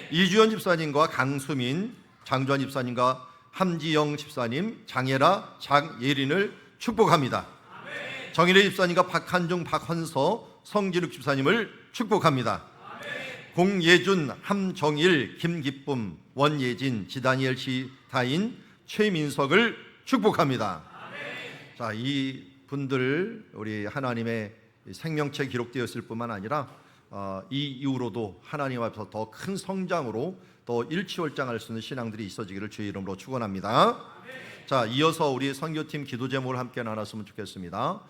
이주연 집사님과 강수민, 장주환 집사님과 함지영 집사님, 장예라, 장예린을 축복합니다. 정일혜 집사님과 박한중, 박헌서, 성진욱 집사님을 축복합니다. 공예준, 함정일, 김기쁨, 원예진, 지다니엘 시다인, 최민석을 축복합니다. 자, 이 분들 우리 하나님의 생명체 기록되었을 뿐만 아니라 이 이후로도 하나님 앞에서 더 큰 성장으로 더 일치월장할 수 있는 신앙들이 있어지기를 주의 이름으로 축원합니다. 자, 이어서 우리 선교팀 기도 제목을 함께 나눴으면 좋겠습니다.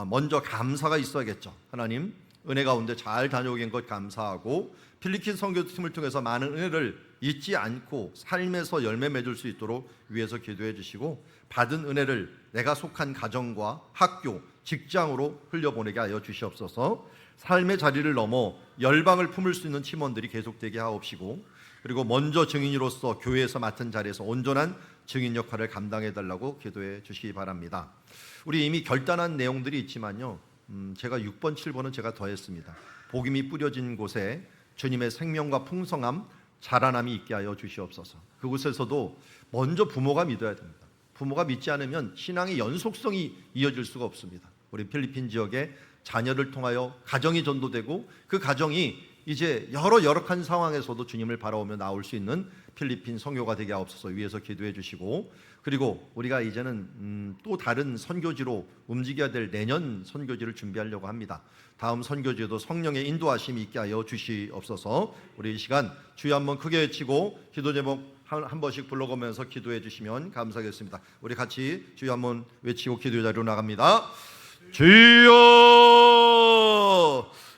먼저 감사가 있어야겠죠. 하나님 은혜 가운데 잘 다녀오긴 것 감사하고 필리핀 선교팀을 통해서 많은 은혜를 잊지 않고 삶에서 열매 맺을 수 있도록 위해서 기도해 주시고 받은 은혜를 내가 속한 가정과 학교, 직장으로 흘려보내게 하여 주시옵소서. 삶의 자리를 넘어 열방을 품을 수 있는 팀원들이 계속되게 하옵시고 그리고 먼저 증인으로서 교회에서 맡은 자리에서 온전한 증인 역할을 감당해 달라고 기도해 주시기 바랍니다. 우리 이미 결단한 내용들이 있지만요, 제가 6번, 7번은 제가 더했습니다. 복음이 뿌려진 곳에 주님의 생명과 풍성함, 자라남이 있게 하여 주시옵소서. 그곳에서도 먼저 부모가 믿어야 됩니다. 부모가 믿지 않으면 신앙의 연속성이 이어질 수가 없습니다. 우리 필리핀 지역에 자녀를 통하여 가정이 전도되고 그 가정이 이제 여러 열악한 상황에서도 주님을 바라보며 나올 수 있는 필리핀 선교가 되게 하옵소서 위해서 기도해 주시고 그리고 우리가 이제는 또 다른 선교지로 움직여야 될 내년 선교지를 준비하려고 합니다. 다음 선교지에도 성령의 인도하심이 있게 하여 주시옵소서. 우리 이 시간 주여 한번 크게 외치고 기도 제목 한 번씩 불러가면서 기도해 주시면 감사하겠습니다. 우리 같이 주여 한번 외치고 기도의 자리로 나갑니다. 주여,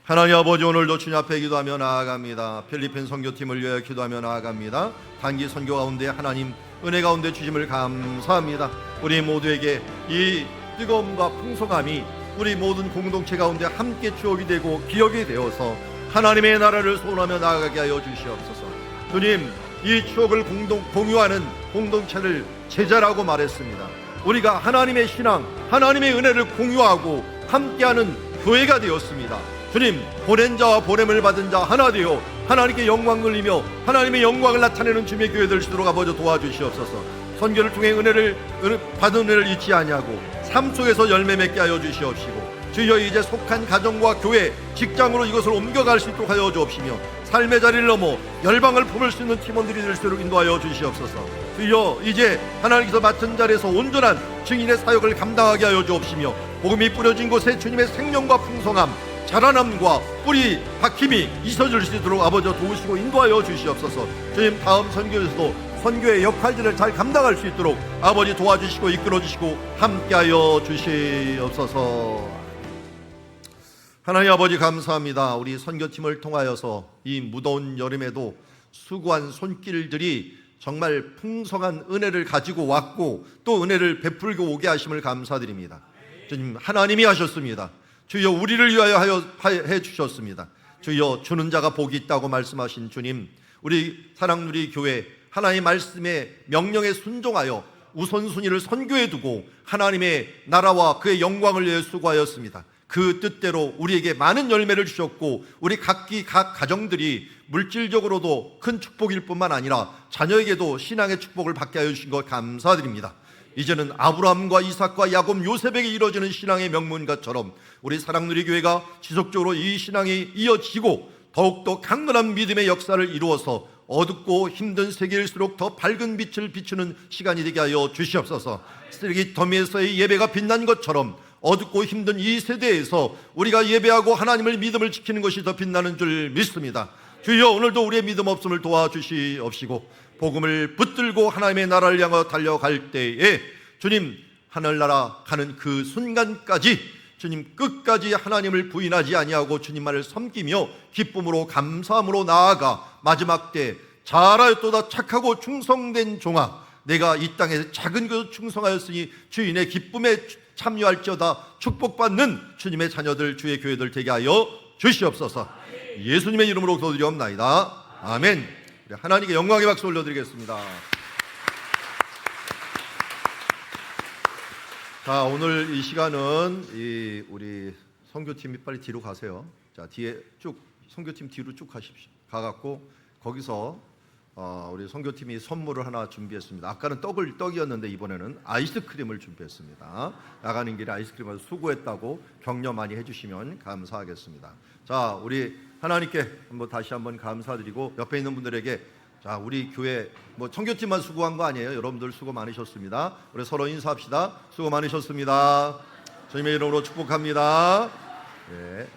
하나님 아버지, 오늘도 주님 앞에 기도하며 나아갑니다. 필리핀 선교팀을 위하여 기도하며 나아갑니다. 단기 선교 가운데 하나님 은혜 가운데 주심을 감사합니다. 우리 모두에게 이 뜨거움과 풍성함이 우리 모든 공동체 가운데 함께 추억이 되고 기억이 되어서 하나님의 나라를 소원하며 나아가게 하여 주시옵소서. 주님, 이 추억을 공유하는 공동체를 제자라고 말했습니다. 우리가 하나님의 신앙, 하나님의 은혜를 공유하고 함께하는 교회가 되었습니다. 주님, 보낸 자와 보냄을 받은 자 하나 되어 하나님께 영광 돌리며 하나님의 영광을 나타내는 주님의 교회 될 수 있도록 아버지 도와주시옵소서. 선교를 통해 받은 은혜를 잊지 아니하고 삶 속에서 열매 맺게 하여 주시옵시고, 주여 이제 속한 가정과 교회, 직장으로 이것을 옮겨갈 수 있도록 하여 주옵시며 삶의 자리를 넘어 열방을 품을 수 있는 팀원들이 될 수 있도록 인도하여 주시옵소서. 주여 이제 하나님께서 맡은 자리에서 온전한 증인의 사역을 감당하게 하여 주옵시며 복음이 뿌려진 곳에 주님의 생명과 풍성함, 자라남과 뿌리 박힘이 있어질 수 있도록 아버지 도우시고 인도하여 주시옵소서. 주님, 다음 선교에서도 선교의 역할들을 잘 감당할 수 있도록 아버지 도와주시고 이끌어주시고 함께하여 주시옵소서. 하나님 아버지 감사합니다. 우리 선교팀을 통하여서 이 무더운 여름에도 수고한 손길들이 정말 풍성한 은혜를 가지고 왔고 또 은혜를 베풀고 오게 하심을 감사드립니다. 주님, 하나님이 하셨습니다. 주여 우리를 위하여 해 주셨습니다. 주여 주는 자가 복이 있다고 말씀하신 주님, 우리 사랑누리 교회 하나님의 말씀의 명령에 순종하여 우선순위를 선교에 두고 하나님의 나라와 그의 영광을 위해 수고하였습니다. 그 뜻대로 우리에게 많은 열매를 주셨고 우리 각 가정들이 물질적으로도 큰 축복일 뿐만 아니라 자녀에게도 신앙의 축복을 받게 하여 주신 것 감사드립니다. 이제는 아브라함과 이삭과 야곱, 요셉에게 이루어지는 신앙의 명문가처럼 우리 사랑누리 교회가 지속적으로 이 신앙이 이어지고 더욱더 강건한 믿음의 역사를 이루어서 어둡고 힘든 세계일수록 더 밝은 빛을 비추는 시간이 되게 하여 주시옵소서. 쓰레기 더미에서의 예배가 빛난 것처럼 어둡고 힘든 이 세대에서 우리가 예배하고 하나님을 믿음을 지키는 것이 더 빛나는 줄 믿습니다. 주여 오늘도 우리의 믿음 없음을 도와주시옵시고 복음을 붙들고 하나님의 나라를 향하여 달려갈 때에 주님, 하늘나라 가는 그 순간까지 주님 끝까지 하나님을 부인하지 아니하고 주님만을 섬기며 기쁨으로 감사함으로 나아가 마지막 때 잘하였도다 착하고 충성된 종아, 내가 이 땅에 작은 것 충성하였으니 주인의 기쁨에 참여할지어다 축복받는 주님의 자녀들, 주의 교회들 되게 하여 주시옵소서. 예수님의 이름으로 기도드리옵나이다. 아멘. 하나님께 영광의 박수 올려드리겠습니다. 자, 오늘 이 시간은 우리 선교팀이 빨리 뒤로 가세요. 자, 뒤에 쭉 선교팀 뒤로 쭉 가갖고 거기서 우리 선교팀이 선물을 하나 준비했습니다. 아까는 떡이었는데 이번에는 아이스크림을 준비했습니다. 나가는 길에 아이스크림을 수고했다고 격려 많이 해주시면 감사하겠습니다. 자, 우리 하나님께 다시 한번 감사드리고 옆에 있는 분들에게, 자, 우리 교회 선교팀만 수고한 거 아니에요. 여러분들 수고 많으셨습니다. 우리 서로 인사합시다. 수고 많으셨습니다. 주님의 이름으로 축복합니다. 네.